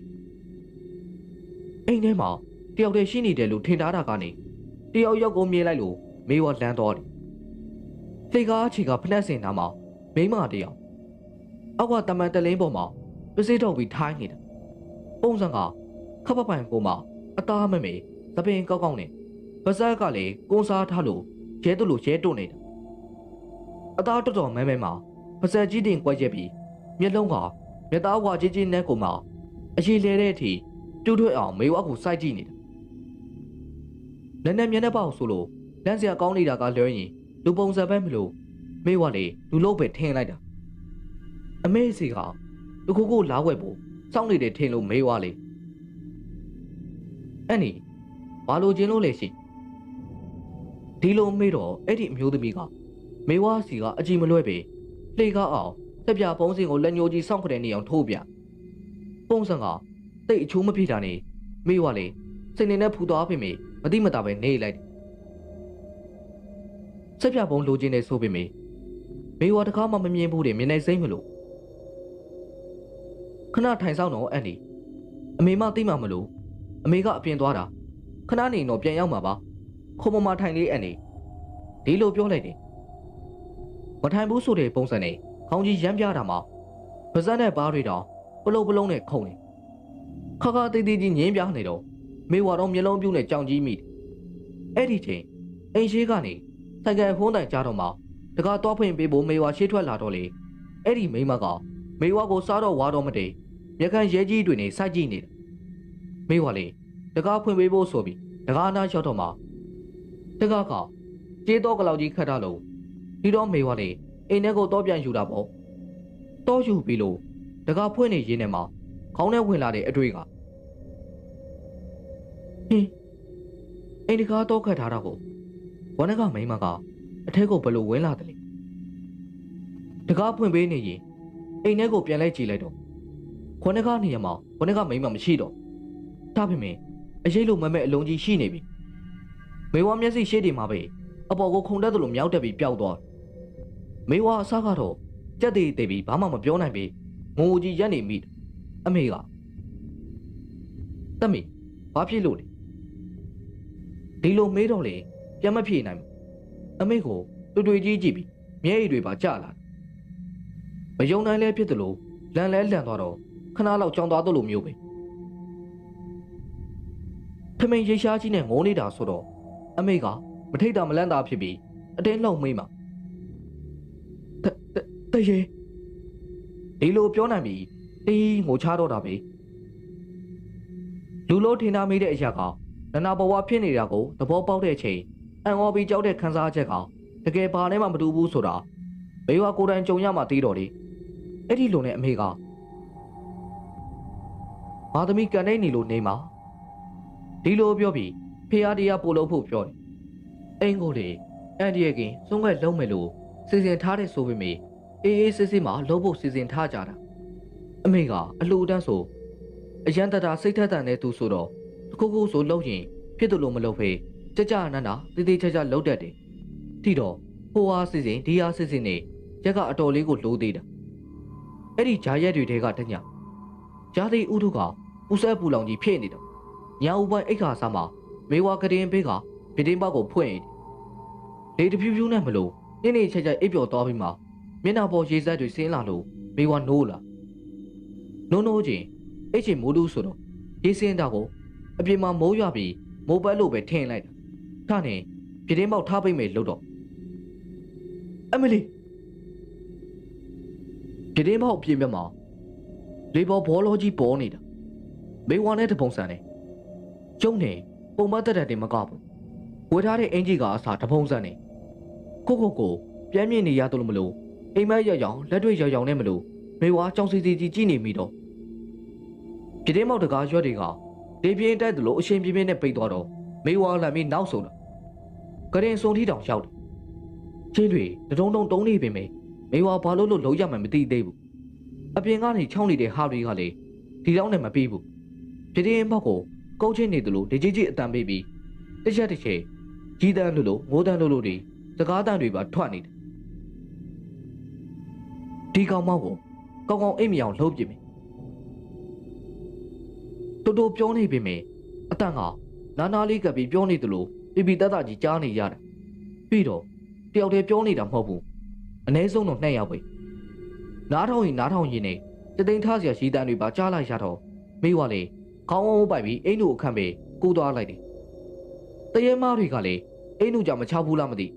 အိမ်ထဲမှာတယောက်တည်းရှိနေတယ်လို့ထင်ထားတာကနေတယောက်ကိုမြင်လိုက်လို့မေဝါလန်းသွားတယ်လှေကားအခြေကဖနှက်စင်နာမှာမိမတယောက်အောက်ကတမန်တလင်းပေါ်မှာပစိထုတ်ပြီးထိုင်းနေတာပုံစံကခပ်ပပိုင်ကိုမှအသားမမေသပင်ကောက်ကောက်နဲ့ပါဇက်ကလည်းကုန်းစားထားလို့ရဲတို့လိုရဲတွနေတာအသားတော်တော်မဲမဲမှာပါဇက်ကြီးတင်ကွက်ရက်ပြီးမျက်လုံးကမျက်သားဝါကြီးကြီးနဲ့ကိုမှအရေးလဲတဲ့အထိတူးထွေးအောင်မေဝါကိုစိုက်ကြည့်နေတာနည်းနည်းမျက်နှာပေါက်ဆိုလို့လမ်းစရာကောင်းနေတာကလွှဲရင်လူပုံစံပဲမလို့မေဝါလေလူလို့ပဲထင်လိုက်တာအမေစီကတခုခုလာဝဲဖို့စောင့်နေတယ်ထင်လို့မေဝါလေအဲ့ဒီဘာလို့ကျင်းလို့လဲရှိဒီလိုမေးတော့အဲ့ဒီအမျိုးသမီးကမေဝါစီကအကြည့်မလွဲပဲလှေကားအောင်တက်ပြပုံးစင်ကိုလက်ညှိုးကြီးစောင့်ခတဲ့နေအောင်ထိုးပြပုံစံကတိတ်အချိုးမပြေတာနေမေဝါလေစိတ်နေနဲ့ဖူသွားပြီမေမတိမတာပဲနေလိုက်ဆက်ပြပုံးလိုချင်နေဆိုပေမေမေဝါတကားမှမမြင်ဘူးတဲ့မြင်နေစိမ့်မလို့ခဏထိုင်ဆောင်တော့အန်ဒီအမေမသိမှမလို့အမေကအပြင်သွားတာခဏနေတော့ပြန်ရောက်မှာပါခုံမမထိုင်လေးအန်ဒီဒီလိုပြောလိုက်တယ်မထိုင်ဘူးဆိုတဲ့ပုံစံနဲ့ခေါင်းကြီးရမ်းပြတာမှာပါဇက်နဲ့ဘားတွေတော့ပလုံပလုံနဲ့ခုံနေခါခါတေးသေးကြီးငင်းပြနေတော့မေဝါတော့မျက်လုံးပြူးနဲ့ကြောင်ကြီးမိအဲ့ဒီချိန်အိမ်ရှိကနေဆိုင်ကယ်ဖုံးတိုင်ကြားတော့မှတကားတော့ဖွင့်ပေးဖို့မေဝါရှေ့ထွက်လာတော့လေအဲ့ဒီမိမကမေဝါကိုစားတော့ဝါတော့မတည်မျက်ခမ်းရဲကြီးတွေနဲ့စိုက်ကြည့်နေတာမေဝါလေတကားဖွင့်ပေးဖို့ဆိုပြီးတကားနားရောက်တော့မှတကားကကြေးတော့ကလောက်ကြီးခတ်ထားလို့ဒီတော့မေဝါလေအိမ်ထဲကိုတော့ပြန်ယူတာပေါ့တော့ယူပြီးလို့တကားဖွင့်နေရင်းနဲ့မှခေါင်းထဲဝင်လာတဲ့အတွေ့ကဟင်းအိမ်တကားတော့ခတ်ထားတာကိုဝနကမိမကအထက်ကိုဘလို့ဝင်လာတယ်လေတကားဖွင့်ပေးနေရင်အိမ်ထဲကိုပြန်လိုက်ကြည့်လိုက်တော့ခွနကနေရမှာဝနကမိမမရှိတော့ဒါပေမဲ့အရေးလို့မမဲ့အလုံးကြီးရှိနေပြီမေဝါမျက်စိရှေ့တွေမှာပဲအပေါ်ကိုခုန်တက်သလိုမြောက်တက်ပြီးပျောက်သွားမေဝါအစားကတော့ကြက်သေးပြီးဘာမှမပြောနိုင်ပြီငိုကြီးရက်နေမိအမေက တမီဘာဖြစ်လို့လဲဒီလိုမေးတော့လေပြန်မဖြေနိုင်ဘူးအမေကိုတွေ့ကြီးကြည့်ပြီးမျက်ရည်တွေပါကျလာမယုံနိုင်လဲဖြစ်တယ်လို့လန်လဲလန်သွားတော့ခဏလောက်ကြောင်သွားတော့လို့မျိုးပဲထမင်းရိရှားကြီးနဲ့ငိုနေတာဆိုတော့အမေကမထိတ်တာမလန့်တာဖြစ်ပြီးအတင်းလှုပ်မိမှာတရေဒီလိုပြောနိုင်ပြီတေးငိုချတော့တာပဲလူလို့ထင်တာမိတဲ့အရာကနနာဘဝဖြစ်နေတာကိုသဘောပေါက်တဲ့အချိန်အန်အော်ပြီးကြောက်တဲ့ခန်းစားချက်ကတကယ်ဘာနဲ့မှမတူဘူးဆိုတာဘေးဝကိုယ်တိုင်ကြုံရမှသိတော့လေအဲ့ဒီလိုနဲ့အမေကမာသမီကန်နေနေလို့နေမှာဒီလိုပြောပြီးဖေအားတရားပို့လို့ဖို့ပြောတယ်အိမ်ကိုလေအန်ဒီရဲ့ကင်စွန့်ခွက်လုံးမယ်လို့စီစဉ်ထားတဲ့ဆိုပေမဲ့အေးအေးဆေးဆေးမှလုံးဖို့စီစဉ်ထားကြတာအမေကအလှူဒန်းဆိုအရန်တတာစိတ်ထက်သန်တဲ့သူဆိုတော့တခုခုဆိုလှုပ်ရင်ဖြစ်တယ်လို့မလုပ်ဖေးကြကြနန်းနာတေးသေးချာချာလှုပ်တတ်တယ်တိတော့ဟိုအားစီစဉ်ဒီအားစီစဉ်နေရက်ကအတော်လေးကိုလိုးသေးတာအဲ့ဒီဂျာရက်တွေတဲကတညဂျာတိဥထုကပူဆက်ပူလောင်ကြီးဖြစ်နေတော့ညာဥပိုင်းအိတ်ခါစားမှာမေဝါကတင်ပေးကဗီတင်းပေါက်ကိုဖွင့်လေတဖြူးဖြူးနဲ့မလို့နေ့နေ့ချက်ချက်အိပ်ပျော်သွားပြီးမှမျက်နှာပေါ်ရေစက်တွေဆင်းလာလို့မေဝါနိုးလာနိုးချင်းအိတ်ချင်မိုးလူဆိုတော့ရေစင်းတာကိုအပြင်မှာမိုးရွာပြီးမိုးပတ်လို့ပဲထင်လိုက်တာဒါနဲ့ဗီတင်းပေါက်ထားပိတ်မယ်လို့တော့အမလီဗီတင်းပေါက်ပြင်မြတ်မှာလေပေါ်ဘောလုံးကြီးပေါ်နေတာမေဝါနဲ့တပုံစံနဲ့ကျုံနေပုံမတက်တဲ့တင်မကဘူးဝေထားတဲ့အင်ကြီးကအစားတပုံစံနဲ့ကိုပြမ်းမြင့်နေရတယ်လို့မလို့အိမ်မက်ရရောင်လက်တွေ့ရရောင်နဲ့မလို့မေဝါကြောင်စီစီကြီးကြည့်နေမိတော့ပြတင်းမောက်တကားရွက်တွေကလေပြင်းတက်တယ်လို့အရှင်ပြင်းပြင်းနဲ့ပိတ်သွားတော့မေဝါလမ်းပြီးနောက်ဆုံးတော့ကရင်စုံထီတောင်ရောက်တယ်ချင်းတွေတုံတုံနေပင်မေဝါဘာလို့လုံးရမှမသိသေးဘူးအပြင်ကနေချောင်းနေတဲ့ဟာတွေကလေဒီလောက်နဲ့မပြီးဘူးပြတင်းမောက်ကိုကုန်းချင်းနေတယ်လို့ဒီကြီးအတန်ပေးပြီးတစ်ချက်ကြီးတန်းလို့ငိုးတန်းလို့တွေစကားတန်းတွေပါထွက်နေတယ်ဒီကောင်မောက်ကိုကောင်းကောင်းအိမ်မအောင်လှုပ်ပြမယ်တိုးပြောနေပြီမယ်အတန်ကနာလေးကပ်ပြီးပြောနေတယ်လို့ပြတတ်ကြီးကြားနေရတယ်ပြီးတော့တယောက်တည်းပြောနေတာမဟုတ်ဘူးအနည်းဆုံးတော့2ယောက်ပဲနားထောင်ရင်နေတသိန်းထားစရာရှိတန်းတွေပါကြားလိုက်ရတော့မိဝါလေခေါင်းဝုန်းပိုက်ပြီးအိမ်တို့အခန့်ပဲကူသွားလိုက်တယ်တရေမားတွေကလည်းအိမ်တို့ကြောင့်မချဘူးလားမသိ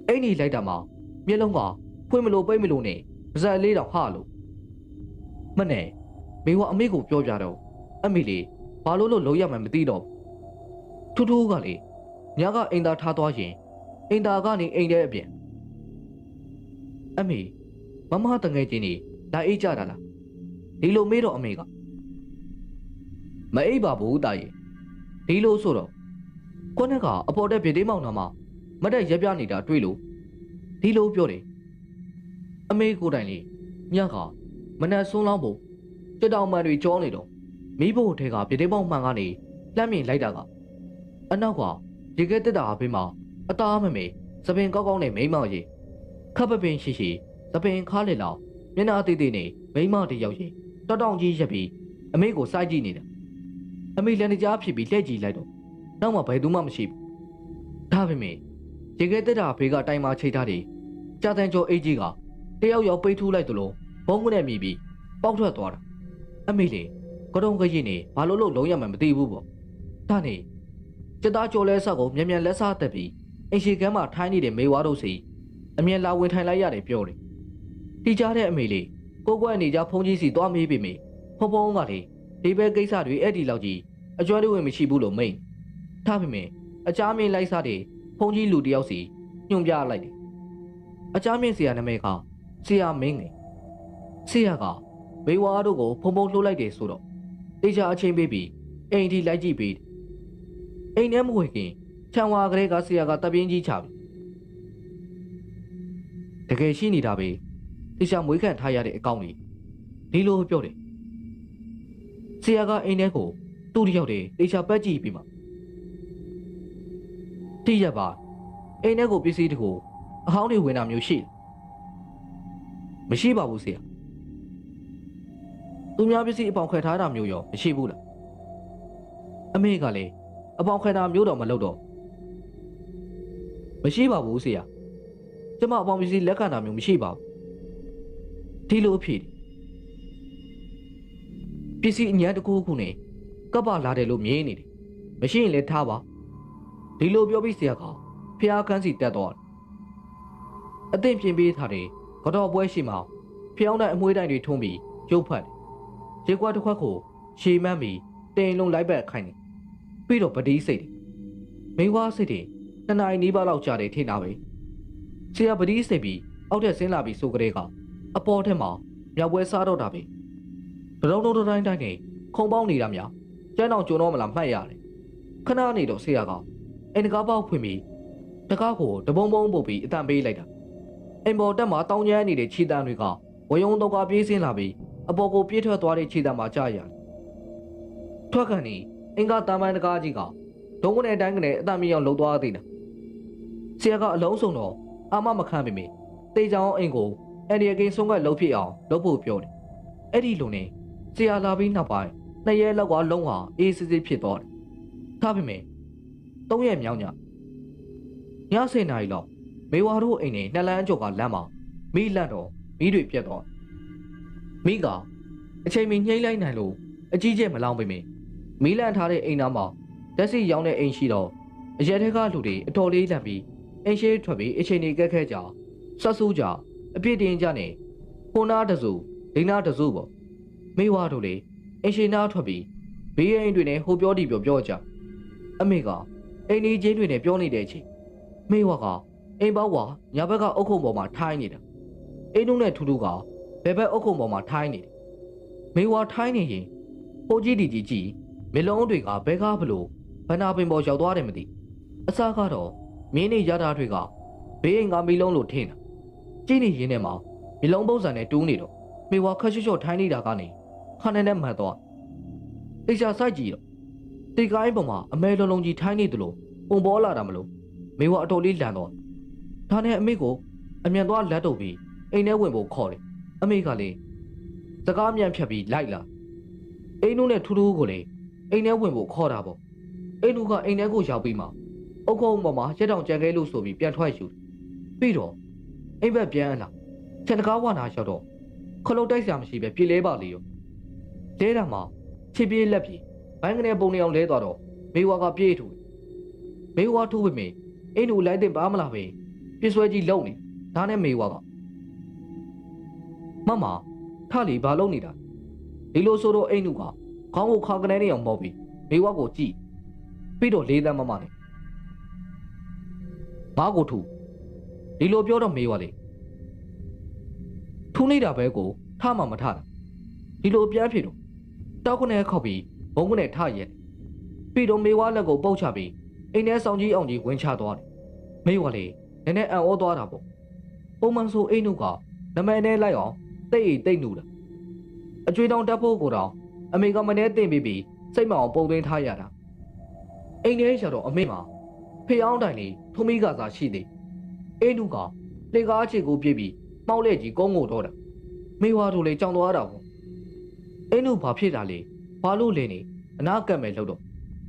အိမ်ကြီးလိုက်တာမှမျက်လုံးကဖွင့်မလို့ပိတ်မလို့နဲ့ပါဇက်လေးတော့ဟာလို့မနဲ့မိဝါအမေကိုပြောပြတော့အမေလေးဘာလို့လုံးရမှမသိတော့ထူးထူးကလေညကအိမ်သားထားသွားရင်အိမ်သားကနေအိမ်ထဲအပြင်အမေမမတငယ်ချင်းနေလာအိတ်ကြတာလားဒီလိုမေးတော့အမေကမအိပ်ပါဘူးတာကြီးဒီလိုဆိုတော့ကိုနဲ့ကအပေါ်တက်ပြတင်းမောင်နာမှာမတက်ရက်ပြနေတာတွေ့လို့ဒီလိုပြောတယ်အမေကိုတိုင်လေးညကမနက်ဆုံးလောင်းဖို့ကြက်တောင်မှန်တွေကြောနေတော့မိဖို့ထဲကပြတင်းပေါက်မှန်ကနေလှမ်းမြင်လိုက်တာကအနောက်ကရေခဲတက်တာအဖေးမှာအသားမမေသပင်ကောက်ကောက်နဲ့မိမကြီးခပ်ပပင်ရှိသပင်ခါလေလောက်မျက်နှာသေးသေးနဲ့မိမတယောက်ရင်တောင်ကြီးရက်ပြီးအမေကိုစိုက်ကြည့်နေတာအမေလည်းကြားဖြစ်ပြီးလှည့်ကြည့်လိုက်တော့နောက်မှဘယ်သူမှမရှိဘူးဒါပေမဲ့ရေခဲတက်တာအဖေးကတိုင်မှာချိတ်ထားတယ်ကြာတန်ကျော်အိတ်ကြီးကတယောက်ယောက်ပိတ်ထူးလိုက်သလိုဘုံကနဲ့မြည်ပြီးပေါက်ထွက်သွားတာအမေလေကတုံးကရင်နေဘာလို့လုံးရမှမသိဘူးပေါ့ဒါနဲ့ကျသားကျော်လဲဆောက်ကိုမြန်လက်စားတက်ပြီးအိမ်ရှိကမ်းမှာထိုင်းနေတဲ့မေဝါတို့စီအမြင်လာဝင်ထိုင်လိုက်ရတယ်ပြောတယ်တီးကြတဲ့အမေလေးကိုကွက်နေကြဖုန်ကြီးစီသွားမေးပေမယ့်ဖုံကလေဒီဘက်ကိစ္စတွေအဲ့ဒီလောက်ကြီးအကျွမ်းတွေဝင်မရှိဘူးလို့မိန်ထားပေမဲ့အချားမင်းလိုက်စားတဲ့ဖုန်ကြီးလူတယောက်စီညွှန်ပြလိုက်တယ်အချားမင်းဆရာနာမည်ကဆရာမင်းငယ်ဆရာကမေဝါတို့ကိုဖုံလှိုးလိုက်တယ်ဆိုတော့တေချာအချင်းပေးပြီးအိမ်ထိလိုက်ကြည့်ပြီးအိမ်ထဲမဝင်ခင်ခြံဝါကလေးကဆရာကတပ်ပြင်းကြီးချပြီတကယ်ရှိနေတာပဲတေချာမွေးခံထားရတဲ့အကောင့်ကြီးဒီလိုပြောတယ်ဆရာကအိမ်ထဲကိုသူ့တယောက်တည်းတေချာပတ်ကြည့်ပြီးမှတိရပါအိမ်ထဲကိုပစ္စည်းတခုအဟောင်းတွေဝင်တာမျိုးရှိမရှိပါဘူးဆရာသူများပစ္စည်းအပေါင်ခွဲထားတာမျိုးရောမရှိဘူးလား အမေကလည်းအပေါင်ခံတာမျိုးတော့မလုပ်တော့မရှိပါဘူးဆရာကျမအပေါင်ပစ္စည်းလက်ခံတာမျိုးမရှိပါဘူးဒီလိုအဖြစ်ပစ္စည်းအញ្ញမ်းတစ်ခုခုနဲ့ကပ်ပါလာတယ်လို့မြင်နေတယ်မရှိရင်လည်းထားပါဒီလိုပြောပြီးဆရာကဖျားခန်းစီတက်သွားတယ်အသင့်ပြင်ပေးထားတယ်ကတော့ပွဲရှိမှဖျောင်းတဲ့အမွှေးတိုင်းတွေထုံးပြီးရုပ်ဖတ်တယ်ရေကွက်တစ်ခွက်ကိုရှည်မှန်းပြီးတိမ်လုံးလိုက်ပတ်ခိုင်းတယ်ပြီးတော့ပတိစိတ်တယ်မိဝါစိတ်တယ်2 နာရီနီးပါးလောက်ကြာတယ်ထင်တာပဲဆရာပတိစိတ်ပြီးအောက်ထက်ဆင်းလာပြီးဆိုကြတဲ့ကအပေါ်ထက်မှာမြောက်ပွဲစားတော့တာပဲတရုံတုံတိုင်းတိုင်းနဲ့ခုံပေါင်းနေတာများကျန်းအောင်ကြုံတော့မလားမှတ်ရတယ်ခဏနေတော့ဆရာကအင်တကားပေါက်ဖွင့်ပြီးတကားကိုတပုံပုံပုတ်ပြီးအတန်ပေးလိုက်တာအင်ပေါ်တက်မှာတောင်းကျမ်းနေတဲ့ခြေတန်းတွေကဝယုံတော့ကပြေးစင်းလာပြီးအပေါ်ကိုပြေးထွက်သွားတဲ့ခြေတန်းမှာကြာရတယ်ထွက်ခါနေအင်္ဂါတာမန်တကားကြီးကဒုံကနေတိုင်းကနေအတန်မြောင်လှုပ်သွားသေးတယ်ဆရာကအလုံးစုံတော့အာမမခံပေမယ့်တေချောင်းအင်ကိုအန်ဒီယကိန်းဆုံးကလှုပ်ဖြစ်အောင်လုပ်ဖို့ပြောတယ်အဲ့ဒီလိုနဲ့ဆရာလာပြီးနောက်ပိုင်း2 ရက်လောက်ကလုံးဝအေးစစ်စစ်ဖြစ်သွားတယ်ဒါပေမဲ့3 ရက်မြောက်ည10 နာရီလောက်မေဝါတို့အိမ်နဲ့2 လမ်းကျော်ကလမ်းမှာမီးလန့်တော့မီးတွေပြတ်သွားမိကအချိန်မီညှိမ့်လိုက်နိုင်လို့အကြီးကျယ်မလောင်ပေမယ့်မီးလန့်ထားတဲ့အိမ်သားမှာဓာတ်ဆီရောင်းတဲ့အိမ်ရှိတော့အရက်ထဲကလူတွေအတော်လေးလန့်ပြီးအိမ်ရှိထွက်ပြီးအချိန်ကြီးကက်ခဲကြဆက်ဆူးကြအပြစ်တင်ကြနေဟိုနာတစုဒီနာတစုပေါ့မိဝါတို့လေအင်ရှင်နာထွက်ပြီးဘေးအိမ်တွေနဲ့ဟိုပြောဒီပြောကြအမေကအိမ်ကြီးချင်းတွေနဲ့ပြောနေတဲ့အချိန်မိဝါကအိမ်ပေါက်ဝါညာဘက်ကအုတ်ခုံပေါ်မှာထိုင်းနေတာအိမ်တို့နဲ့ထူထူကဘယ်ဘက်အုတ်ခုံပေါ်မှာထိုင်းနေတယ်မိဝါထိုင်းနေရင်ဟိုကြီးဒီကြီးမေလုံးတွေကဘဲကားဘလို့ဘနာပင်ပေါ်ရောက်သွားတယ်မသိအစားကတော့မင်းနေရတာတွေကဘေးအိမ်ကမီလုံးလို့ထင်တာကြည့်နေရင်းနဲ့မှမီလုံးပုံစံနဲ့တူးနေတော့မိဝါခက်ချွတ်ချွတ်ထိုင်းနေတာကနေခါနဲ့နဲ့မှတ်သွားတေချာစိုက်ကြည့်တော့တေကိုင်းပေါ်မှာအမဲလုံးလုံးကြီးထိုင်းနေသလိုပုံပေါ်လာတာမလို့မိဝါအတော်လေးလန့်တော့ဒါနဲ့အမေကိုအမြန်သွားလက်တုပ်ပြီးအိမ်ထဲဝင်ဖို့ခေါ်တယ်အမေကလည်းစကားမြန်ဖြတ်ပြီးလိုက်လာအိမ်တို့နဲ့ထူးထူးကိုလည်းအိမ်ထဲဝင်ဖို့ခေါ်တာပေါ့အိမ်တို့ကအိမ်ထဲကိုရောက်ပြီးမှအုတ်ခုံပေါ်မှာရက်တောင်ကြံခဲလို့ဆိုပြီးပြန်ထွက်ယူပြီးတော့အိမ်ဘက်ပြန်လာခြံတကားဝနာရောက်တော့ခလုတ်တိုက်စရာမရှိပဲပြေးလဲပါလေရောလဲတာမှာချစ်ပြေးလက်ပြေးဘိုင်းကနေပုံနေအောင်လဲသွားတော့မေဝါကပြေးထူမေဝါထူပေမဲ့အိမ်တို့လိုက်တဲ့ပါမလားပဲပြစ်ဆွဲကြီးလုံနေဒါနဲ့မေဝါကမမထလီဘာလုံနေတာဒီလိုဆိုတော့အိမ်တို့ကခေါင်းကိုခါကနေနေအောင်ပေါ့ပြီးမေဝါကိုကြည့်ပြီးတော့လေးသမ်းမမနဲ့ဘာကိုထူဒီလိုပြောတော့မေဝါလေထူနေတာပဲကိုထမှမထတာဒီလိုပြန်ဖြစ်တော့တောက်ခနဲ့ခောက်ပြီးဘုံကနေထရက်ပြီးတော့မေဝါလက်ကိုပုတ်ချပြီးအိမ်ထဲဆောင်ကြီးအောင်ကြီးဝင်ချသွားတယ်မေဝါလေနည်းနည်းအံ့ဩသွားတာပေါ့ပုံမှန်ဆိုအိမ်တို့ကနမဲနဲ့လိုက်အောင်တိတ်နူတာအကျွေးတောင်တက်ဖို့ကိုတော့အမေကမနဲ့တင်ပြီးစိတ်မအောင်ပုံသွင်းထားရတာအိမ်ထဲရောက်တော့အမေမှာဖေအောင်တိုင်လေးထုံးမိကစားရှိသေးအိမ်တို့ကလေကားအခြေကိုပြေးပြီးမှောက်လက်ကြီးကုန်းကိုတော့တာမေဝါတို့လေကြောင်သွားတာပေါ့အိမ်တို့ဘာဖြစ်တာလဲဘာလို့လဲနေအနာကတ်မဲ့လို့တော့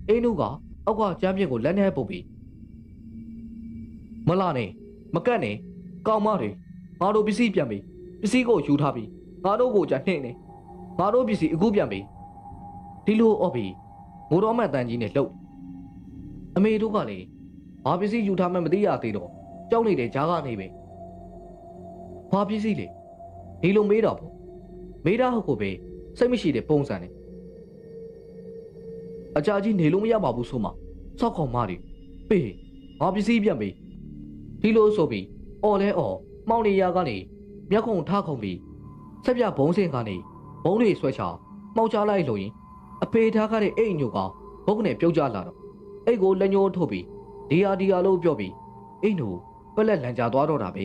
အိမ်တို့ကအောက်ကကျမ်းပြင်းကိုလက်နဲ့ပုတ်ပြီးမလာနဲ့မကတ်နဲ့ကောင်းမတွေငါတို့ပစ္စည်းပြန်ပြီးပစ္စည်းကိုယူထားပြီးငါတို့ကိုကြနှိမ့်နေငါတို့ပစ္စည်းအခုပြန်ပြီးဒီလိုအော်ပြီးငိုတော်မှတ်တန်ကြီးနဲ့လှုပ်အမေတို့ကလည်းဘာပစ္စည်းယူထားမှမသိရသေးတော့ကြောက်နေတဲ့ကြားကနေပဲဘာပစ္စည်းလဲဒီလိုမေးတော့ပေါ့မေးတာဟုတ်ကိုပဲစိတ်မရှိတဲ့ပုံစံနဲ့အကြာကြီးနေလို့မရပါဘူးဆိုမှစောက်ခေါင်မတွေပေးငါပစ္စည်းပြန်ပြီးဒီလိုဆိုပြီးအော်လဲအော်မှောင်နေရကနေမျက်ခုံထားခုံပြီးဆက်ပြဘုံစင်ကနေဘုံတွေဆွဲချမှောက်ချလိုက်လို့ရင်အဖေထားခဲ့တဲ့အိမ်ညိုကဘုတ်ကနေပြုတ်ကျလာတော့အိတ်ကိုလက်ညှိုးထုတ်ပြီးဒီယာလို့ပြောပြီးအိမ်တို့ပက်လက်လန်ကြသွားတော့တာပဲ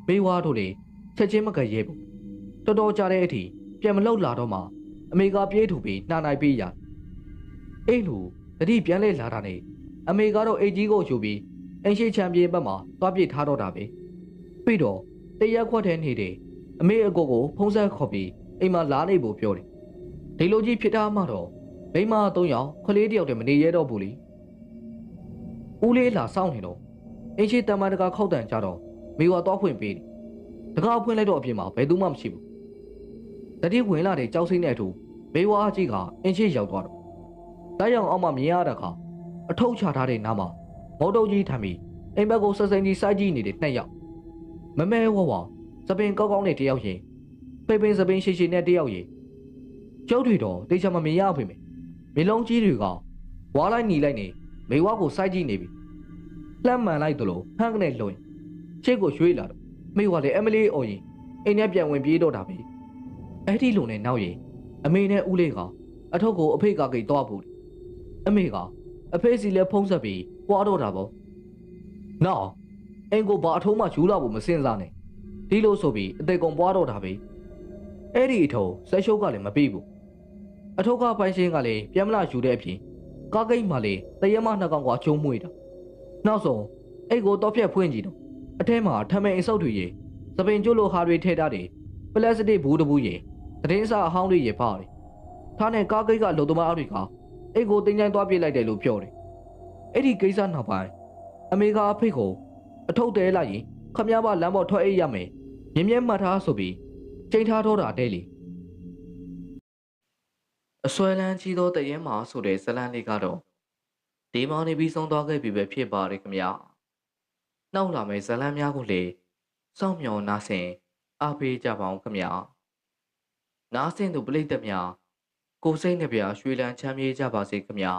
မေးဝါတို့လေချက်ချင်းမကရဲဘူးတော်တော်ကြာတဲ့အထိပြန်မလှုပ်လာတော့မှအမေကပြေးထူပြီးနှာနိုင်ပေးရအိမ်တို့တတိပြန်လဲလာတာနဲ့အမေကတော့အိတ်ကြီးကိုယူပြီးအင်ရှိချန်ပြေးဘက်မှာသွားပြစ်ထားတော့တာပဲပြီးတော့တရက်ခွက်ထဲနေတယ်အမေအကိုကိုဖုံးဆက်ခေါ်ပြီးအိမ်မှာလာနေဖို့ပြောတယ်ဒီလိုကြီးဖြစ်တာမှတော့ မိမ3ယောက်ကလေး1ယောက်တည်းမနေရတော့ဘူးလေဦးလေးလာစောင့်နေတော့အင်းရှိတမန်တကာခောက်တန်ကြတော့မိဝါတော့ဖွင့်ပေးတယ်တကားဖွင့်လိုက်တော့အပြင်မှာဘယ်သူမှမရှိဘူးတတိဝင်လာတဲ့ကြောက်စိမ့်တဲ့အထူမိဝါအကြီးကအင်းရှိရောက်သွားတော့တိုက်ရောင်အောက်မှာမြင်ရတာကအထုပ်ချထားတဲ့နားမှာမော်တုတ်ကြီးထမ်းပြီးအိမ်ဘက်ကိုစစိန်ကြီးစိုက်ကြည့်နေတဲ့2ယောက်မမဲဝဝစပင်ကောက်ကောက်နဲ့1ယောက်ရင်ပိပင်စပင်ရှိရှိနဲ့1ယောက်ရင်ကျုပ်တွေတော့တေချာမမြင်ရပါမယ်မလုံးကြီးတွေကဝါလိုက်หนีလိုက်နေမိဝါကိုစိုက်ကြည့်နေပြီလှမ်းမှန်လိုက်သလိုဟန်းကနေလွင်ချစ်ကိုရွှေ့လာတော့မိဝါလည်းအမလီအော်ရင်အိမ်ထဲပြန်ဝင်ပြေးတော့တာပဲအဲ့ဒီလိုနဲ့နောက်ရင်အမေနဲ့ဦးလေးကအထုပ်ကိုအဖေကကိတ်သွားဖို့အမေကအဖေစီလဲဖုံးဆက်ပြီးပွားတော့တာပေါ့နောက်အင်ကိုဘာအထုံးမှယူလာဖို့မစင်စားနဲ့ဒီလိုဆိုပြီးအသေးကုန်ပွားတော့တာပဲအဲ့ဒီအထုံးဆက်ရှုပ်ကလည်းမပြီးဘူးအထုပ်ကပိုင်ရှင်းကလည်းပြန်မလာယူတဲ့အပြင်ကားကိတ်မှလည်းတရမ2ကောင်ကချုံမွေးတာနောက်ဆုံးအိတ်ကိုတော့ဖြက်ဖွင့်ကြည့်တော့အထဲမှာထမင်းအစုပ်တွေရေစပင်ကျွတ်လိုဟာတွေထည့်ထားတယ်ပလတ်စတစ်ဘူးတဘူးရေသတင်းစာအဟောင်းတွေရေပါတယ်ထားနဲ့ကားကိတ်ကလုံသမားတွေကအိတ်ကိုတင်ကြိုင်းသွားပြစ်လိုက်တယ်လို့ပြောတယ်အဲ့ဒီကိစ္စနောက်ပိုင်းအမေကအဖေကိုအထုပ်တဲလိုက်ရင်ခမည်းမလမ်းပေါ်ထွက်အိတ်ရမယ်မြင်းမြဲမှတ်ထားဆိုပြီးချိန်ထားတော့တာတဲလီအစွဲလန်းကြီးသောတရင်မှာဆိုတဲ့ဇလန်းလေးကတော့ဒီမောင်နေပြီးဆုံးသွားခဲ့ပြီပဲဖြစ်ပါတယ်ခင်ဗျာနောက်လာမယ့်ဇလန်းများကိုလည်းစောင့်မျှော်နားဆင်အားပေးကြပါအောင်ခင်ဗျာနားဆင်သူပရိသတ်များကိုယ်စိတ်နှပြရွှေလန်းချမ်းမြေ့ကြပါစေခင်ဗျာ